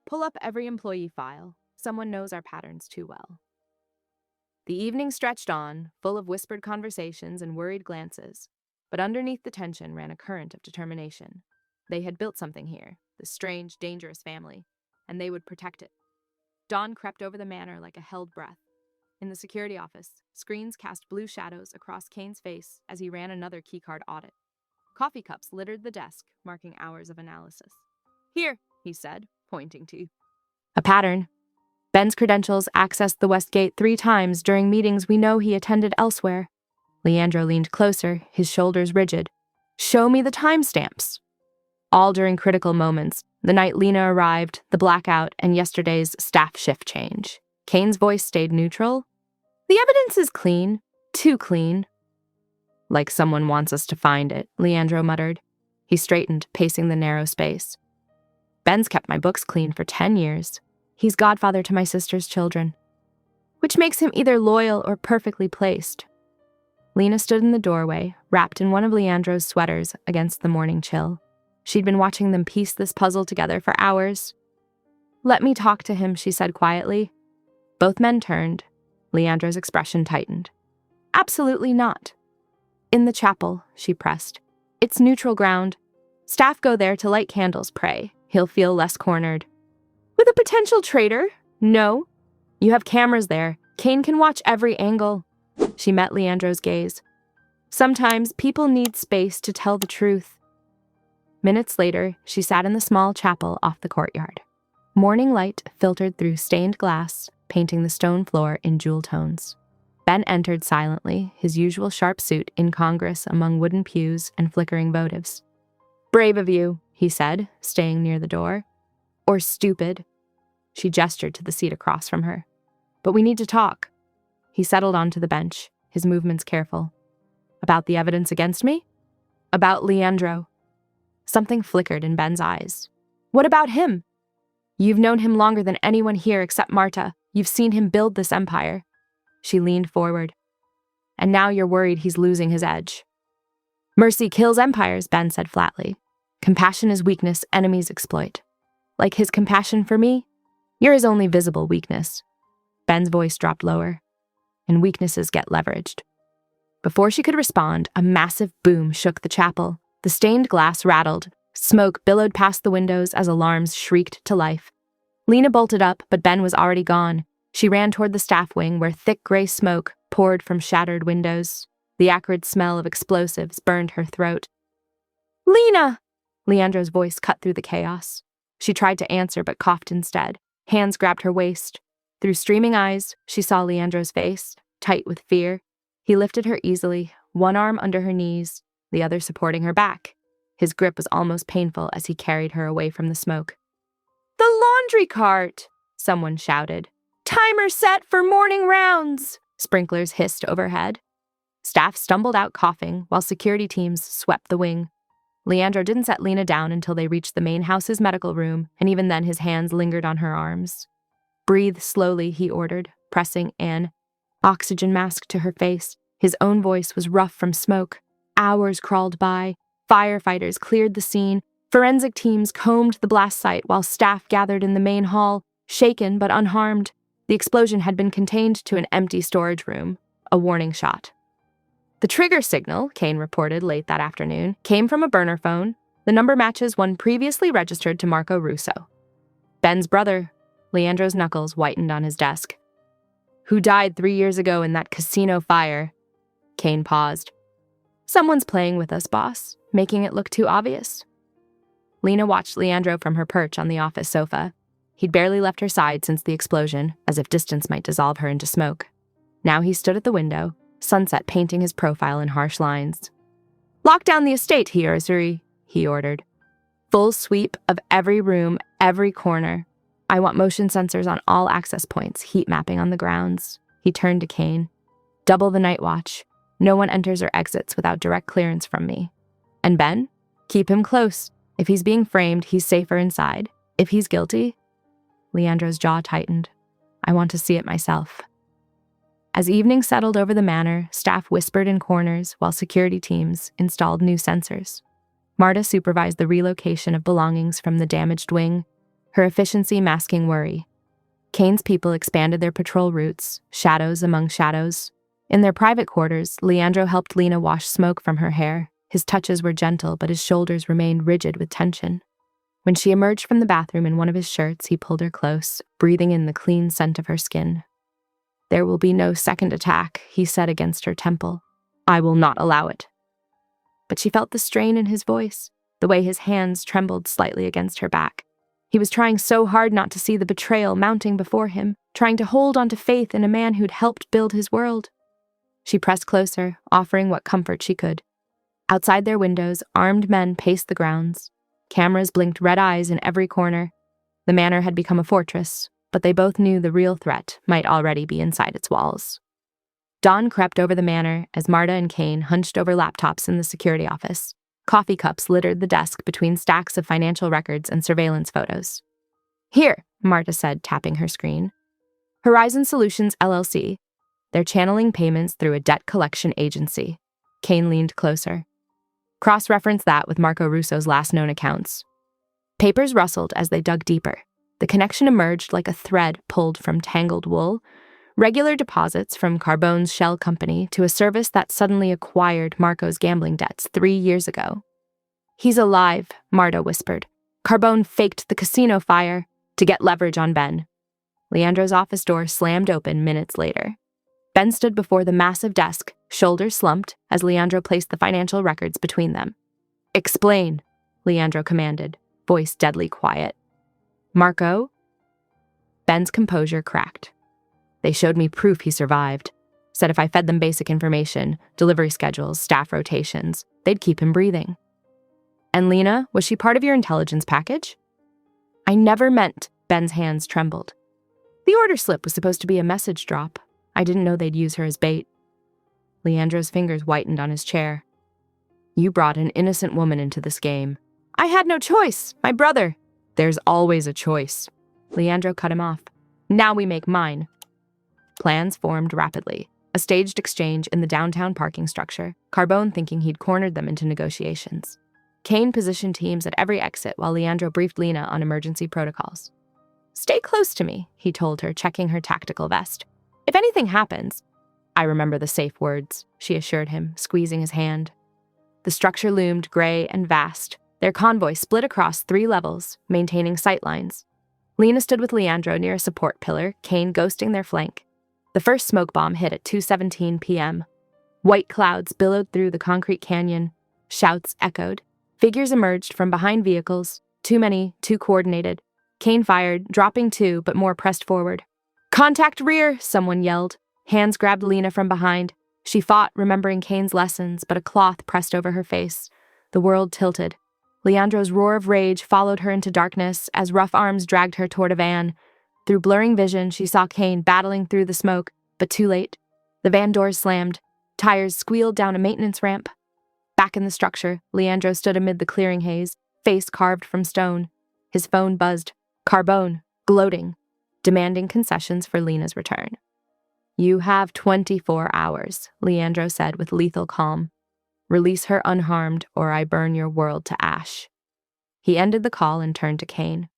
"Pull up every employee file. Someone knows our patterns too well." The evening stretched on, full of whispered conversations and worried glances, but underneath the tension ran a current of determination. They had built something here, this strange, dangerous family, and they would protect it. Dawn crept over the manor like a held breath. In the security office, screens cast blue shadows across Kane's face as he ran another keycard audit. Coffee cups littered the desk, marking hours of analysis. "Here," he said, pointing to a pattern. "Ben's credentials accessed the West Gate 3 times during meetings we know he attended elsewhere." Leandro leaned closer, his shoulders rigid. "Show me the timestamps." All during critical moments, the night Lena arrived, the blackout, and yesterday's staff shift change. Kane's voice stayed neutral. "The evidence is clean. Too clean." "Like someone wants us to find it," Leandro muttered. He straightened, pacing the narrow space. "Ben's kept my books clean for 10 years. He's godfather to my sister's children." "Which makes him either loyal or perfectly placed." Lena stood in the doorway, wrapped in one of Leandro's sweaters against the morning chill. She'd been watching them piece this puzzle together for hours. "Let me talk to him," she said quietly. Both men turned. Leandro's expression tightened. "Absolutely not." "In the chapel," she pressed. "It's neutral ground. Staff go there to light candles, pray. He'll feel less cornered." "With a potential traitor? No. You have cameras there. Kane can watch every angle." She met Leandro's gaze. "Sometimes people need space to tell the truth." Minutes later, she sat in the small chapel off the courtyard. Morning light filtered through stained glass, painting the stone floor in jewel tones. Ben entered silently, his usual sharp suit incongruous among wooden pews and flickering votives. "Brave of you," he said, staying near the door. "Or stupid." She gestured to the seat across from her. But we need to talk. He settled onto the bench, his movements careful. About the evidence against me? About Leandro. Something flickered in Ben's eyes. What about him? You've known him longer than anyone here except Marta. You've seen him build this empire. She leaned forward. And now you're worried he's losing his edge. Mercy kills empires, Ben said flatly. Compassion is weakness enemies exploit. Like his compassion for me, you're his only visible weakness. Ben's voice dropped lower. And weaknesses get leveraged. Before she could respond, a massive boom shook the chapel. The stained glass rattled. Smoke billowed past the windows as alarms shrieked to life. Lena bolted up, but Ben was already gone. She ran toward the staff wing where thick gray smoke poured from shattered windows. The acrid smell of explosives burned her throat. Lena! Leandro's voice cut through the chaos. She tried to answer but coughed instead. Hands grabbed her waist. Through streaming eyes, she saw Leandro's face, tight with fear. He lifted her easily, one arm under her knees, the other supporting her back. His grip was almost painful as he carried her away from the smoke. The laundry cart! Someone shouted. Timer set for morning rounds! Sprinklers hissed overhead. Staff stumbled out coughing while security teams swept the wing. Leandro didn't set Lena down until they reached the main house's medical room, and even then his hands lingered on her arms. Breathe slowly, he ordered, pressing an oxygen mask to her face. His own voice was rough from smoke. Hours crawled by. Firefighters cleared the scene. Forensic teams combed the blast site while staff gathered in the main hall, shaken but unharmed. The explosion had been contained to an empty storage room, a warning shot. The trigger signal, Kane reported late that afternoon, came from a burner phone. The number matches one previously registered to Marco Russo. Ben's brother. Leandro's knuckles whitened on his desk. Who died 3 years ago in that casino fire? Kane paused. Someone's playing with us, boss, making it look too obvious. Lena watched Leandro from her perch on the office sofa. He'd barely left her side since the explosion, as if distance might dissolve her into smoke. Now he stood at the window, sunset painting his profile in harsh lines. Lock down the estate, Hiyosuri, he ordered. Full sweep of every room, every corner. I want motion sensors on all access points, heat mapping on the grounds. He turned to Kane. Double the night watch. No one enters or exits without direct clearance from me. And Ben? Keep him close. If he's being framed, he's safer inside. If he's guilty... Leandro's jaw tightened. I want to see it myself. As evening settled over the manor, staff whispered in corners while security teams installed new sensors. Marta supervised the relocation of belongings from the damaged wing, her efficiency masking worry. Kane's people expanded their patrol routes, shadows among shadows. In their private quarters, Leandro helped Lena wash smoke from her hair. His touches were gentle, but his shoulders remained rigid with tension. When she emerged from the bathroom in one of his shirts, he pulled her close, breathing in the clean scent of her skin. There will be no second attack, he said against her temple. I will not allow it. But she felt the strain in his voice, the way his hands trembled slightly against her back. He was trying so hard not to see the betrayal mounting before him, trying to hold on to faith in a man who'd helped build his world. She pressed closer, offering what comfort she could. Outside their windows, armed men paced the grounds. Cameras blinked red eyes in every corner. The manor had become a fortress, but they both knew the real threat might already be inside its walls. Dawn crept over the manor as Marta and Kane hunched over laptops in the security office. Coffee cups littered the desk between stacks of financial records and surveillance photos. Here, Marta said, tapping her screen. Horizon Solutions, LLC. They're channeling payments through a debt collection agency. Kane leaned closer. Cross-reference that with Marco Russo's last known accounts. Papers rustled as they dug deeper. The connection emerged like a thread pulled from tangled wool. Regular deposits from Carbone's shell company to a service that suddenly acquired Marco's gambling debts 3 years ago. He's alive, Marta whispered. Carbone faked the casino fire to get leverage on Ben. Leandro's office door slammed open minutes later. Ben stood before the massive desk, shoulders slumped, as Leandro placed the financial records between them. Explain, Leandro commanded, voice deadly quiet. Marco? Ben's composure cracked. They showed me proof he survived. Said if I fed them basic information, delivery schedules, staff rotations, they'd keep him breathing. And Lena, was she part of your intelligence package? I never meant, Ben's hands trembled. The order slip was supposed to be a message drop. I didn't know they'd use her as bait. Leandro's fingers whitened on his chair. You brought an innocent woman into this game. I had no choice. My brother. There's always a choice. Leandro cut him off. Now we make mine. Plans formed rapidly. A staged exchange in the downtown parking structure, Carbone thinking he'd cornered them into negotiations. Kane positioned teams at every exit while Leandro briefed Lena on emergency protocols. Stay close to me, he told her, checking her tactical vest. If anything happens, I remember the safe words, she assured him, squeezing his hand. The structure loomed gray and vast, their convoy split across 3 levels, maintaining sightlines. Lena stood with Leandro near a support pillar, Kane ghosting their flank. The first smoke bomb hit at 2:17 p.m. White clouds billowed through the concrete canyon. Shouts echoed. Figures emerged from behind vehicles. Too many, too coordinated. Kane fired, dropping 2, but more pressed forward. Contact rear, someone yelled. Hands grabbed Lena from behind. She fought, remembering Kane's lessons, but a cloth pressed over her face. The world tilted. Leandro's roar of rage followed her into darkness as rough arms dragged her toward a van. Through blurring vision, she saw Kane battling through the smoke, but too late. The van doors slammed. Tires squealed down a maintenance ramp. Back in the structure, Leandro stood amid the clearing haze, face carved from stone. His phone buzzed. Carbone, gloating, demanding concessions for Lena's return. You have 24 hours, Leandro said with lethal calm. Release her unharmed, or I burn your world to ash. He ended the call and turned to Kane.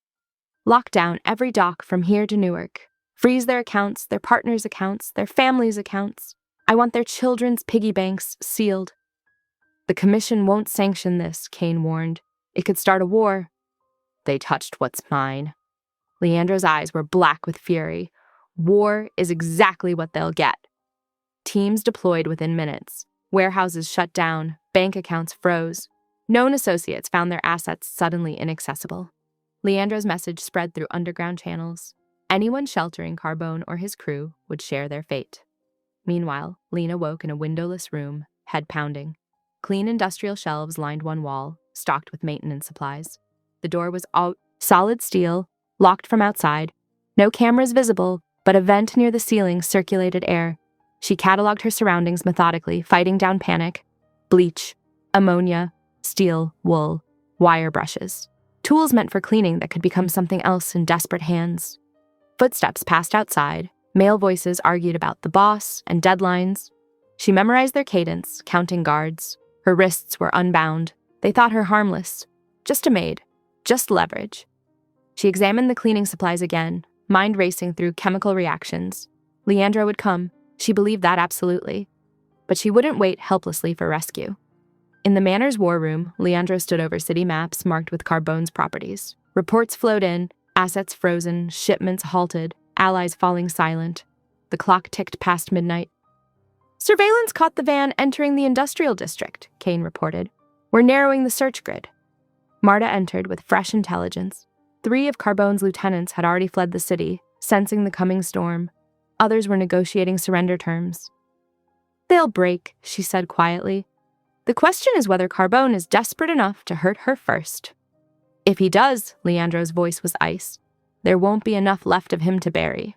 Lock down every dock from here to Newark. Freeze their accounts, their partners' accounts, their families' accounts. I want their children's piggy banks sealed. The commission won't sanction this, Kane warned. It could start a war. They touched what's mine. Leandro's eyes were black with fury. War is exactly what they'll get. Teams deployed within minutes. Warehouses shut down. Bank accounts froze. Known associates found their assets suddenly inaccessible. Leandro's message spread through underground channels. Anyone sheltering Carbone or his crew would share their fate. Meanwhile, Lena woke in a windowless room, head pounding. Clean industrial shelves lined one wall, stocked with maintenance supplies. The door was all solid steel, locked from outside. No cameras visible, but a vent near the ceiling circulated air. She cataloged her surroundings methodically, fighting down panic. Bleach, ammonia, steel, wool, wire brushes. Tools meant for cleaning that could become something else in desperate hands. Footsteps passed outside. Male voices argued about the boss and deadlines. She memorized their cadence, counting guards. Her wrists were unbound. They thought her harmless. Just a maid. Just leverage. She examined the cleaning supplies again, mind racing through chemical reactions. Leandro would come. She believed that absolutely. But she wouldn't wait helplessly for rescue. In the Manor's war room, Leandro stood over city maps marked with Carbone's properties. Reports flowed in, assets frozen, shipments halted, allies falling silent. The clock ticked past midnight. Surveillance caught the van entering the industrial district, Kane reported. We're narrowing the search grid. Marta entered with fresh intelligence. 3 of Carbone's lieutenants had already fled the city, sensing the coming storm. Others were negotiating surrender terms. They'll break, she said quietly. The question is whether Carbone is desperate enough to hurt her first. If he does, Leandro's voice was ice, there won't be enough left of him to bury.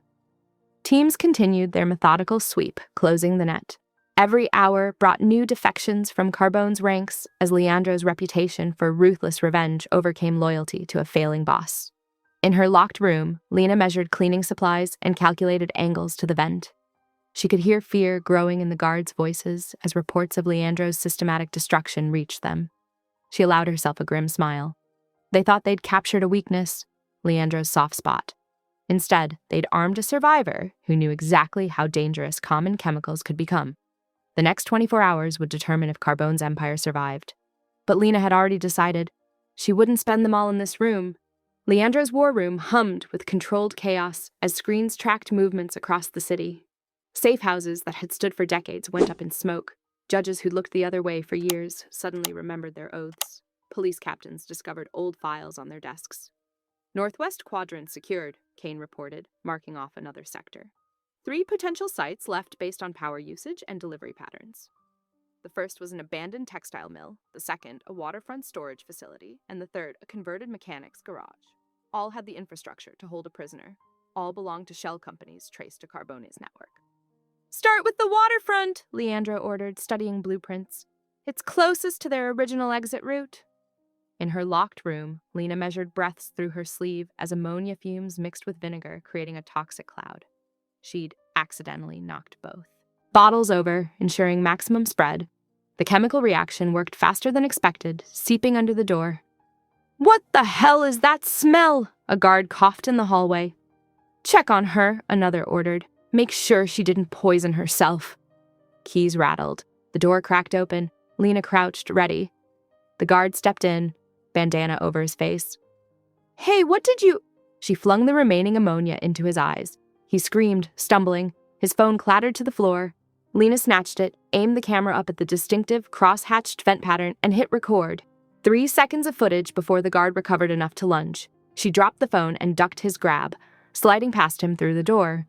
Teams continued their methodical sweep, closing the net. Every hour brought new defections from Carbone's ranks as Leandro's reputation for ruthless revenge overcame loyalty to a failing boss. In her locked room, Lena measured cleaning supplies and calculated angles to the vent. She could hear fear growing in the guards' voices as reports of Leandro's systematic destruction reached them. She allowed herself a grim smile. They thought they'd captured a weakness, Leandro's soft spot. Instead, they'd armed a survivor who knew exactly how dangerous common chemicals could become. The next 24 hours would determine if Carbone's empire survived. But Lena had already decided she wouldn't spend them all in this room. Leandro's war room hummed with controlled chaos as screens tracked movements across the city. Safe houses that had stood for decades went up in smoke. Judges who'd looked the other way for years suddenly remembered their oaths. Police captains discovered old files on their desks. Northwest Quadrant secured, Kane reported, marking off another sector. 3 potential sites left based on power usage and delivery patterns. The first was an abandoned textile mill, the second a waterfront storage facility, and the third a converted mechanics garage. All had the infrastructure to hold a prisoner. All belonged to shell companies traced to Carbone's network. Start with the waterfront, Leandro ordered, studying blueprints. It's closest to their original exit route. In her locked room, Lena measured breaths through her sleeve as ammonia fumes mixed with vinegar, creating a toxic cloud. She'd accidentally knocked both. Bottles over, ensuring maximum spread. The chemical reaction worked faster than expected, seeping under the door. What the hell is that smell? A guard coughed in the hallway. Check on her, another ordered. Make sure she didn't poison herself. Keys rattled. The door cracked open. Lena crouched, ready. The guard stepped in, bandana over his face. Hey, what did you… She flung the remaining ammonia into his eyes. He screamed, stumbling. His phone clattered to the floor. Lena snatched it, aimed the camera up at the distinctive, cross-hatched vent pattern, and hit record. 3 seconds of footage before the guard recovered enough to lunge. She dropped the phone and ducked his grab, sliding past him through the door.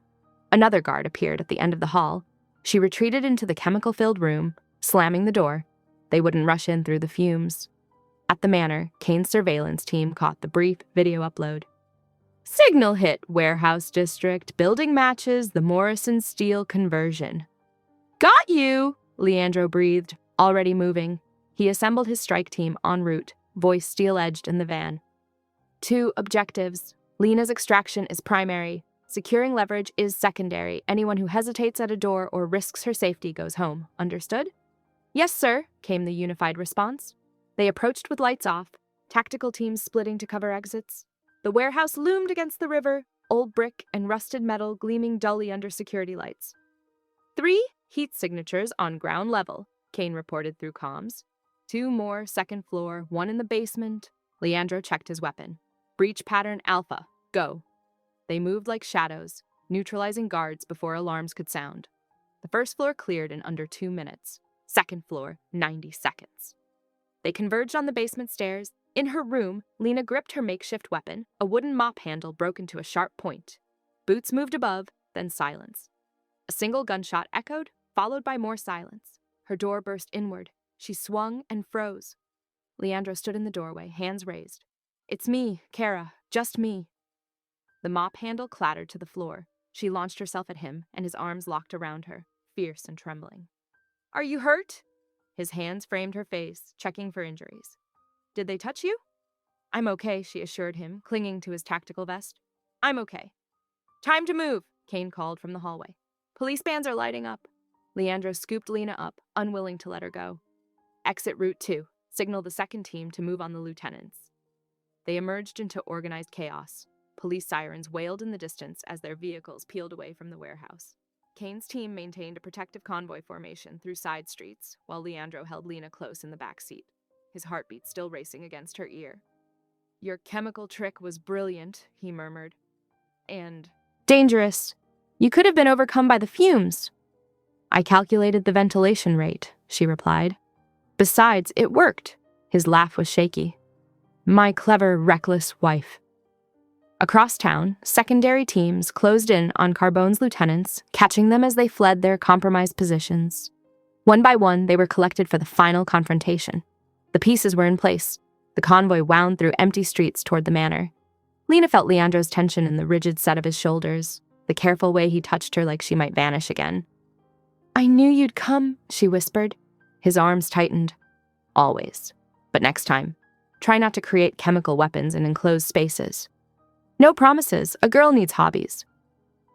Another guard appeared at the end of the hall. She retreated into the chemical-filled room, slamming the door. They wouldn't rush in through the fumes. At the manor, Kane's surveillance team caught the brief video upload. Signal hit, warehouse district, building matches, the Morrison Steel conversion. Got you, Leandro breathed, already moving. He assembled his strike team en route, voice steel-edged in the van. 2 objectives. Lena's extraction is primary. Securing leverage is secondary. Anyone who hesitates at a door or risks her safety goes home. Understood? Yes, sir, came the unified response. They approached with lights off, tactical teams splitting to cover exits. The warehouse loomed against the river, old brick and rusted metal gleaming dully under security lights. 3 heat signatures on ground level, Kane reported through comms. 2 more, second floor, 1 in the basement. Leandro checked his weapon. Breach pattern Alpha, go. They moved like shadows, neutralizing guards before alarms could sound. The first floor cleared in under 2 minutes. Second floor, 90 seconds. They converged on the basement stairs. In her room, Lena gripped her makeshift weapon, a wooden mop handle broken to a sharp point. Boots moved above, then silence. A single gunshot echoed, followed by more silence. Her door burst inward. She swung and froze. Leandro stood in the doorway, hands raised. It's me, Kara, just me. The mop handle clattered to the floor. She launched herself at him, and his arms locked around her, fierce and trembling. Are you hurt? His hands framed her face, checking for injuries. Did they touch you? I'm okay, she assured him, clinging to his tactical vest. I'm okay. Time to move, Kane called from the hallway. Police bands are lighting up. Leandro scooped Lena up, unwilling to let her go. Exit Route 2, signal the second team to move on the lieutenants. They emerged into organized chaos. Police sirens wailed in the distance as their vehicles peeled away from the warehouse. Kane's team maintained a protective convoy formation through side streets, while Leandro held Lena close in the back seat, his heartbeat still racing against her ear. Your chemical trick was brilliant, he murmured. And dangerous. You could have been overcome by the fumes. I calculated the ventilation rate, she replied. Besides, it worked. His laugh was shaky. My clever, reckless wife. Across town, secondary teams closed in on Carbone's lieutenants, catching them as they fled their compromised positions. One by one, they were collected for the final confrontation. The pieces were in place. The convoy wound through empty streets toward the manor. Lena felt Leandro's tension in the rigid set of his shoulders, the careful way he touched her like she might vanish again. I knew you'd come, she whispered. His arms tightened. Always. But next time, try not to create chemical weapons in enclosed spaces. No promises. A girl needs hobbies.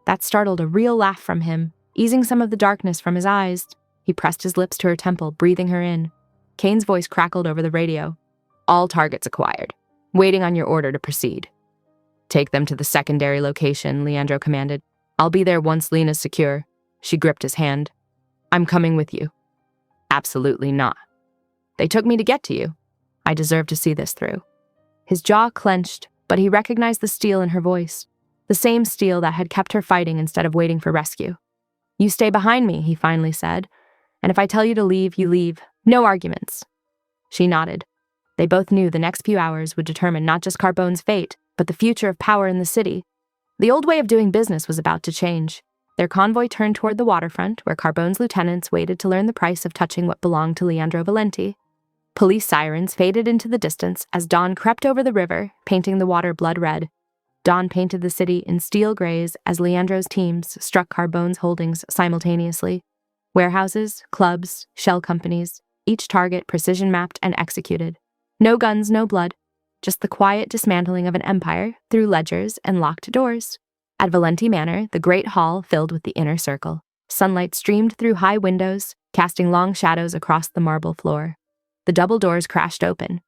That startled a real laugh from him, easing some of the darkness from his eyes. He pressed his lips to her temple, breathing her in. Kane's voice crackled over the radio. All targets acquired. Waiting on your order to proceed. Take them to the secondary location, Leandro commanded. I'll be there once Lena's secure. She gripped his hand. I'm coming with you. Absolutely not. They took me to get to you. I deserve to see this through. His jaw clenched, but he recognized the steel in her voice, the same steel that had kept her fighting instead of waiting for rescue. You stay behind me, he finally said, and if I tell you to leave, you leave. No arguments. She nodded. They both knew the next few hours would determine not just Carbone's fate, but the future of power in the city. The old way of doing business was about to change. Their convoy turned toward the waterfront, where Carbone's lieutenants waited to learn the price of touching what belonged to Leandro Valenti. Police sirens faded into the distance as dawn crept over the river, painting the water blood red. Dawn painted the city in steel grays as Leandro's teams struck Carbone's holdings simultaneously. Warehouses, clubs, shell companies, each target precision-mapped and executed. No guns, no blood, just the quiet dismantling of an empire through ledgers and locked doors. At Valenti Manor, the great hall filled with the inner circle. Sunlight streamed through high windows, casting long shadows across the marble floor. The double doors crashed open.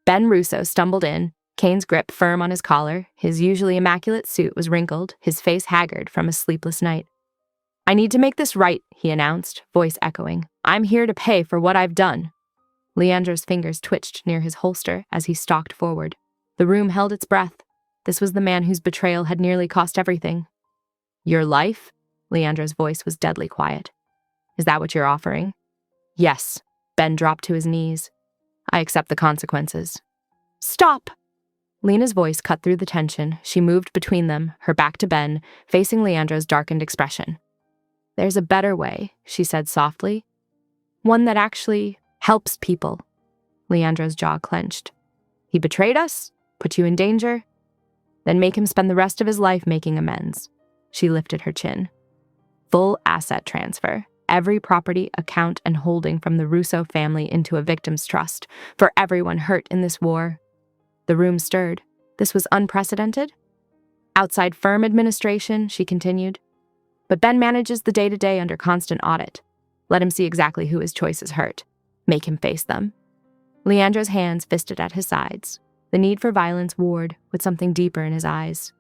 Ben Russo stumbled in, Kane's grip firm on his collar. His usually immaculate suit was wrinkled, his face haggard from a sleepless night. "I need to make this right," he announced, voice echoing. "I'm here to pay for what I've done." Leandro's fingers twitched near his holster as he stalked forward. The room held its breath. This was the man whose betrayal had nearly cost everything. "Your life?" Leandro's voice was deadly quiet. "Is that what you're offering?" "Yes." Ben dropped to his knees. "I accept the consequences." "Stop!" Lena's voice cut through the tension. She moved between them, her back to Ben, facing Leandro's darkened expression. "There's a better way," she said softly. "One that actually helps people." Leandro's jaw clenched. "He betrayed us? Put you in danger? Then make him spend the rest of his life making amends." She lifted her chin. "Full asset transfer. Every property, account, and holding from the Russo family into a victim's trust, for everyone hurt in this war." The room stirred. This was unprecedented. "Outside firm administration," she continued. "But Ben manages the day-to-day under constant audit. Let him see exactly who his choices hurt. Make him face them." Leandro's hands fisted at his sides. The need for violence warred with something deeper in his eyes.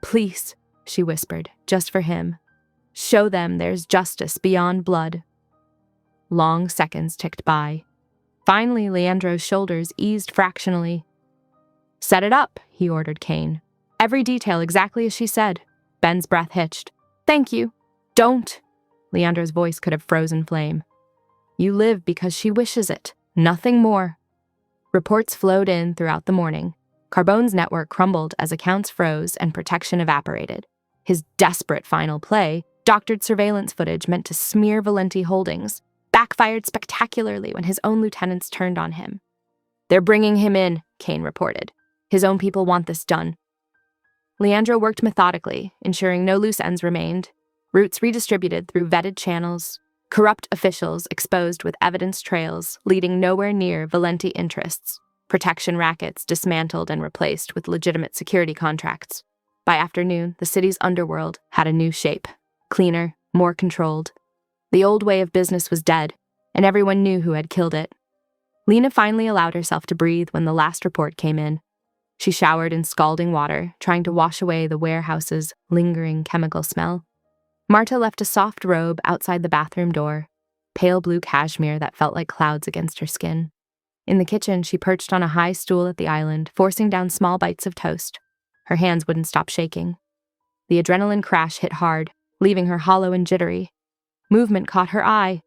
"Please," she whispered, "just for him. Show them there's justice beyond blood." Long seconds ticked by. Finally, Leandro's shoulders eased fractionally. "Set it up," he ordered Kane. "Every detail exactly as she said." Ben's breath hitched. "Thank you." "Don't." Leandro's voice could have frozen flame. "You live because she wishes it. Nothing more." Reports flowed in throughout the morning. Carbone's network crumbled as accounts froze and protection evaporated. His desperate final play, doctored surveillance footage meant to smear Valenti Holdings, backfired spectacularly when his own lieutenants turned on him. "They're bringing him in," Kane reported. "His own people want this done." Leandro worked methodically, ensuring no loose ends remained. Routes redistributed through vetted channels. Corrupt officials exposed with evidence trails leading nowhere near Valenti interests. Protection rackets dismantled and replaced with legitimate security contracts. By afternoon, the city's underworld had a new shape. Cleaner, more controlled. The old way of business was dead, and everyone knew who had killed it. Lena finally allowed herself to breathe when the last report came in. She showered in scalding water, trying to wash away the warehouse's lingering chemical smell. Marta left a soft robe outside the bathroom door, pale blue cashmere that felt like clouds against her skin. In the kitchen, she perched on a high stool at the island, forcing down small bites of toast. Her hands wouldn't stop shaking. The adrenaline crash hit hard, leaving her hollow and jittery. Movement caught her eye.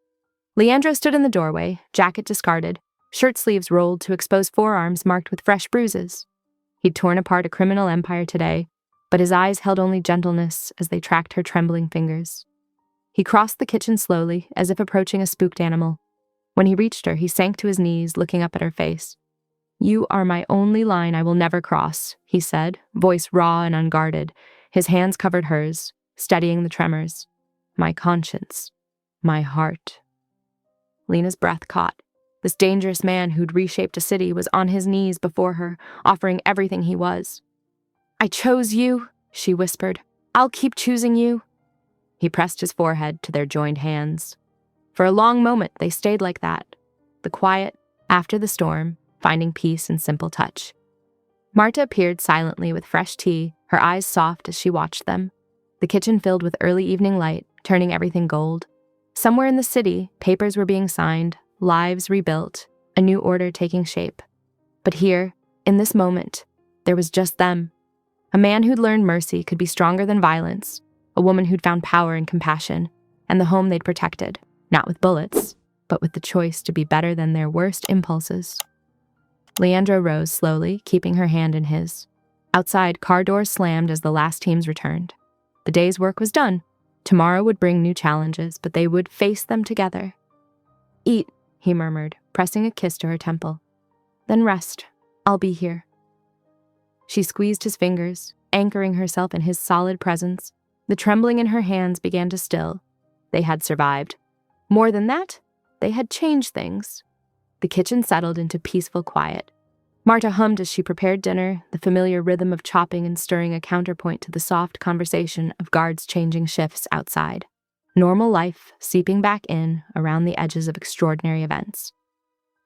Leandro stood in the doorway, jacket discarded, shirt sleeves rolled to expose forearms marked with fresh bruises. He'd torn apart a criminal empire today, but his eyes held only gentleness as they tracked her trembling fingers. He crossed the kitchen slowly, as if approaching a spooked animal. When he reached her, he sank to his knees, looking up at her face. "You are my only line I will never cross," he said, voice raw and unguarded. His hands covered hers, steadying the tremors. "My conscience. My heart." Lena's breath caught. This dangerous man who'd reshaped a city was on his knees before her, offering everything he was. "I chose you," she whispered. "I'll keep choosing you." He pressed his forehead to their joined hands. For a long moment, they stayed like that. The quiet, after the storm, finding peace in simple touch. Marta appeared silently with fresh tea, her eyes soft as she watched them. The kitchen filled with early evening light, turning everything gold. Somewhere in the city, papers were being signed, lives rebuilt, a new order taking shape. But here, in this moment, there was just them. A man who'd learned mercy could be stronger than violence, a woman who'd found power in compassion, and the home they'd protected, not with bullets, but with the choice to be better than their worst impulses. Leandro rose slowly, keeping her hand in his. Outside, car doors slammed as the last teams returned. The day's work was done. Tomorrow would bring new challenges, but they would face them together. "Eat," he murmured, pressing a kiss to her temple. "Then rest. I'll be here." She squeezed his fingers, anchoring herself in his solid presence. The trembling in her hands began to still. They had survived. More than that, they had changed things. The kitchen settled into peaceful quiet. Marta hummed as she prepared dinner, the familiar rhythm of chopping and stirring a counterpoint to the soft conversation of guards changing shifts outside. Normal life seeping back in around the edges of extraordinary events.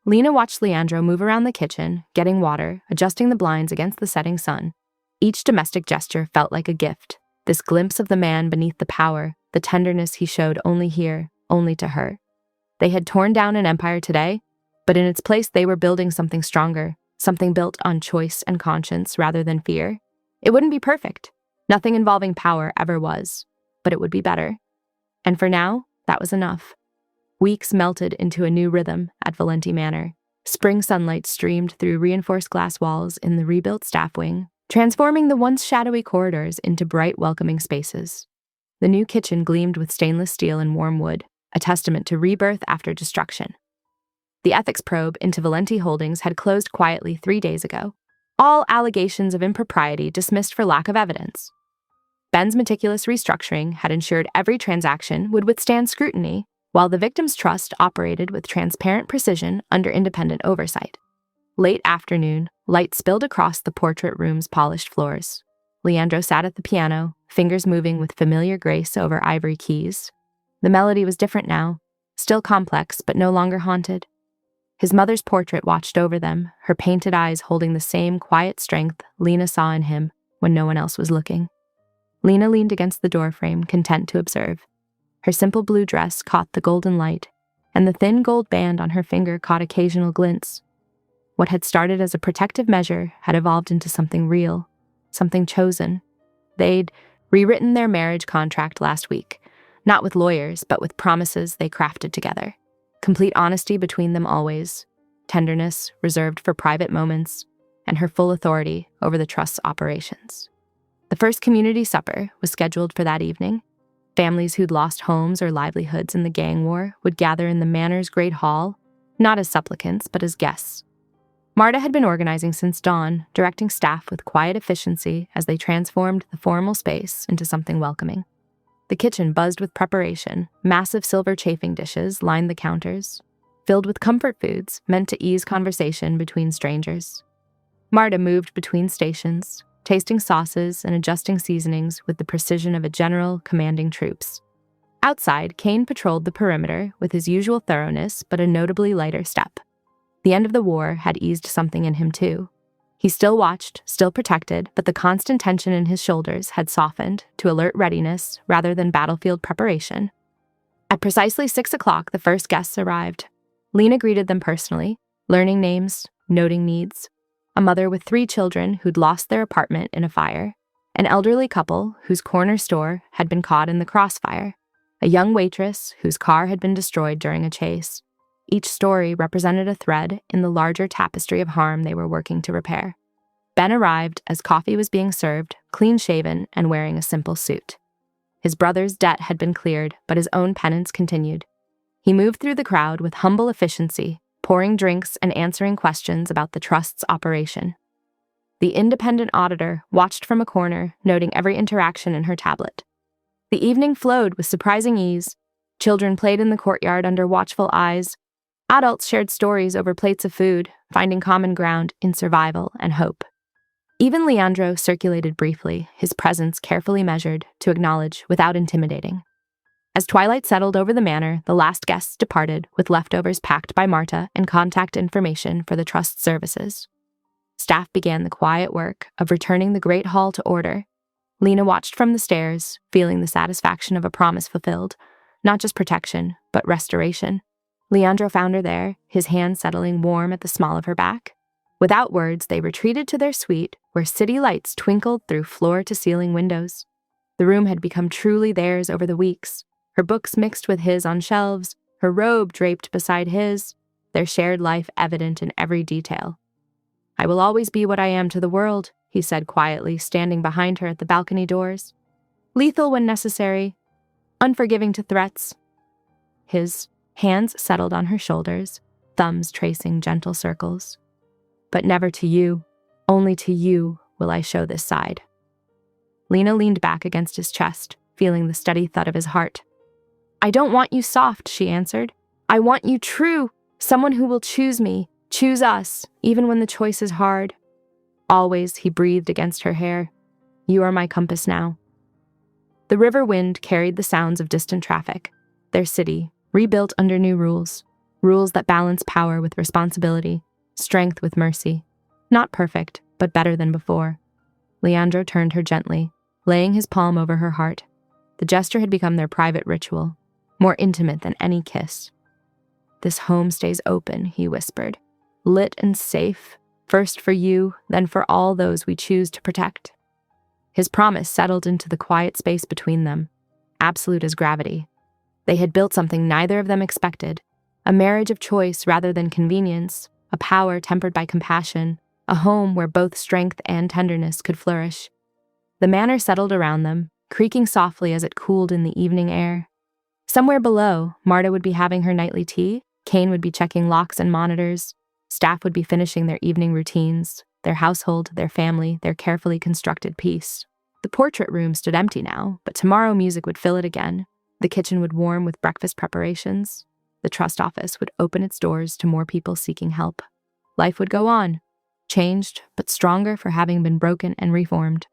Lena watched Leandro move around the kitchen, getting water, adjusting the blinds against the setting sun. Each domestic gesture felt like a gift, this glimpse of the man beneath the power, the tenderness he showed only here, only to her. They had torn down an empire today, but in its place they were building something stronger, something built on choice and conscience rather than fear. It wouldn't be perfect. Nothing involving power ever was, but it would be better. And for now, that was enough. Weeks melted into a new rhythm at Valenti Manor. Spring sunlight streamed through reinforced glass walls in the rebuilt staff wing, transforming the once shadowy corridors into bright, welcoming spaces. The new kitchen gleamed with stainless steel and warm wood, a testament to rebirth after destruction. The ethics probe into Valenti Holdings had closed quietly 3 days ago. All allegations of impropriety dismissed for lack of evidence. Ben's meticulous restructuring had ensured every transaction would withstand scrutiny, while the victim's trust operated with transparent precision under independent oversight. Late afternoon, light spilled across the portrait room's polished floors. Leandro sat at the piano, fingers moving with familiar grace over ivory keys. The melody was different now, still complex but no longer haunted. His mother's portrait watched over them, her painted eyes holding the same quiet strength Lena saw in him when no one else was looking. Lena leaned against the doorframe, content to observe. Her simple blue dress caught the golden light, and the thin gold band on her finger caught occasional glints. What had started as a protective measure had evolved into something real, something chosen. They'd rewritten their marriage contract last week, not with lawyers, but with promises they crafted together. Complete honesty between them always, tenderness reserved for private moments, and her full authority over the trust's operations. The first community supper was scheduled for that evening. Families who'd lost homes or livelihoods in the gang war would gather in the manor's great hall, not as supplicants, but as guests. Marta had been organizing since dawn, directing staff with quiet efficiency as they transformed the formal space into something welcoming. The kitchen buzzed with preparation. Massive silver chafing dishes lined the counters, filled with comfort foods meant to ease conversation between strangers. Marta moved between stations, tasting sauces and adjusting seasonings with the precision of a general commanding troops. Outside, Kane patrolled the perimeter with his usual thoroughness but a notably lighter step. The end of the war had eased something in him too. He still watched, still protected, but the constant tension in his shoulders had softened to alert readiness rather than battlefield preparation. At precisely 6 o'clock, the first guests arrived. Lena greeted them personally, learning names, noting needs. A mother with 3 children who'd lost their apartment in a fire, an elderly couple whose corner store had been caught in the crossfire, a young waitress whose car had been destroyed during a chase. Each story represented a thread in the larger tapestry of harm they were working to repair. Ben arrived as coffee was being served, clean-shaven and wearing a simple suit. His brother's debt had been cleared, but his own penance continued. He moved through the crowd with humble efficiency, pouring drinks and answering questions about the trust's operation. The independent auditor watched from a corner, noting every interaction in her tablet. The evening flowed with surprising ease. Children played in the courtyard under watchful eyes. Adults shared stories over plates of food, finding common ground in survival and hope. Even Leandro circulated briefly, his presence carefully measured to acknowledge without intimidating. As twilight settled over the manor, the last guests departed with leftovers packed by Marta and contact information for the trust's services. Staff began the quiet work of returning the great hall to order. Lena watched from the stairs, feeling the satisfaction of a promise fulfilled, not just protection, but restoration. Leandro found her there, his hand settling warm at the small of her back. Without words, they retreated to their suite, where city lights twinkled through floor-to-ceiling windows. The room had become truly theirs over the weeks, her books mixed with his on shelves, her robe draped beside his, their shared life evident in every detail. "I will always be what I am to the world," he said quietly, standing behind her at the balcony doors. "Lethal when necessary, unforgiving to threats." His hands settled on her shoulders, thumbs tracing gentle circles. "But never to you, only to you will I show this side." Lena leaned back against his chest, feeling the steady thud of his heart. "I don't want you soft," she answered. "I want you true, someone who will choose me, choose us, even when the choice is hard." "Always," he breathed against her hair. "You are my compass now." The river wind carried the sounds of distant traffic, their city, rebuilt under new rules, rules that balance power with responsibility, strength with mercy. Not perfect, but better than before. Leandro turned her gently, laying his palm over her heart. The gesture had become their private ritual, more intimate than any kiss. "This home stays open," he whispered, "lit and safe, first for you, then for all those we choose to protect." His promise settled into the quiet space between them, absolute as gravity. They had built something neither of them expected, a marriage of choice rather than convenience, a power tempered by compassion, a home where both strength and tenderness could flourish. The manor settled around them, creaking softly as it cooled in the evening air. Somewhere below, Marta would be having her nightly tea, Kane would be checking locks and monitors, staff would be finishing their evening routines, their household, their family, their carefully constructed peace. The portrait room stood empty now, but tomorrow music would fill it again. The kitchen would warm with breakfast preparations. The trust office would open its doors to more people seeking help. Life would go on, changed, but stronger for having been broken and reformed.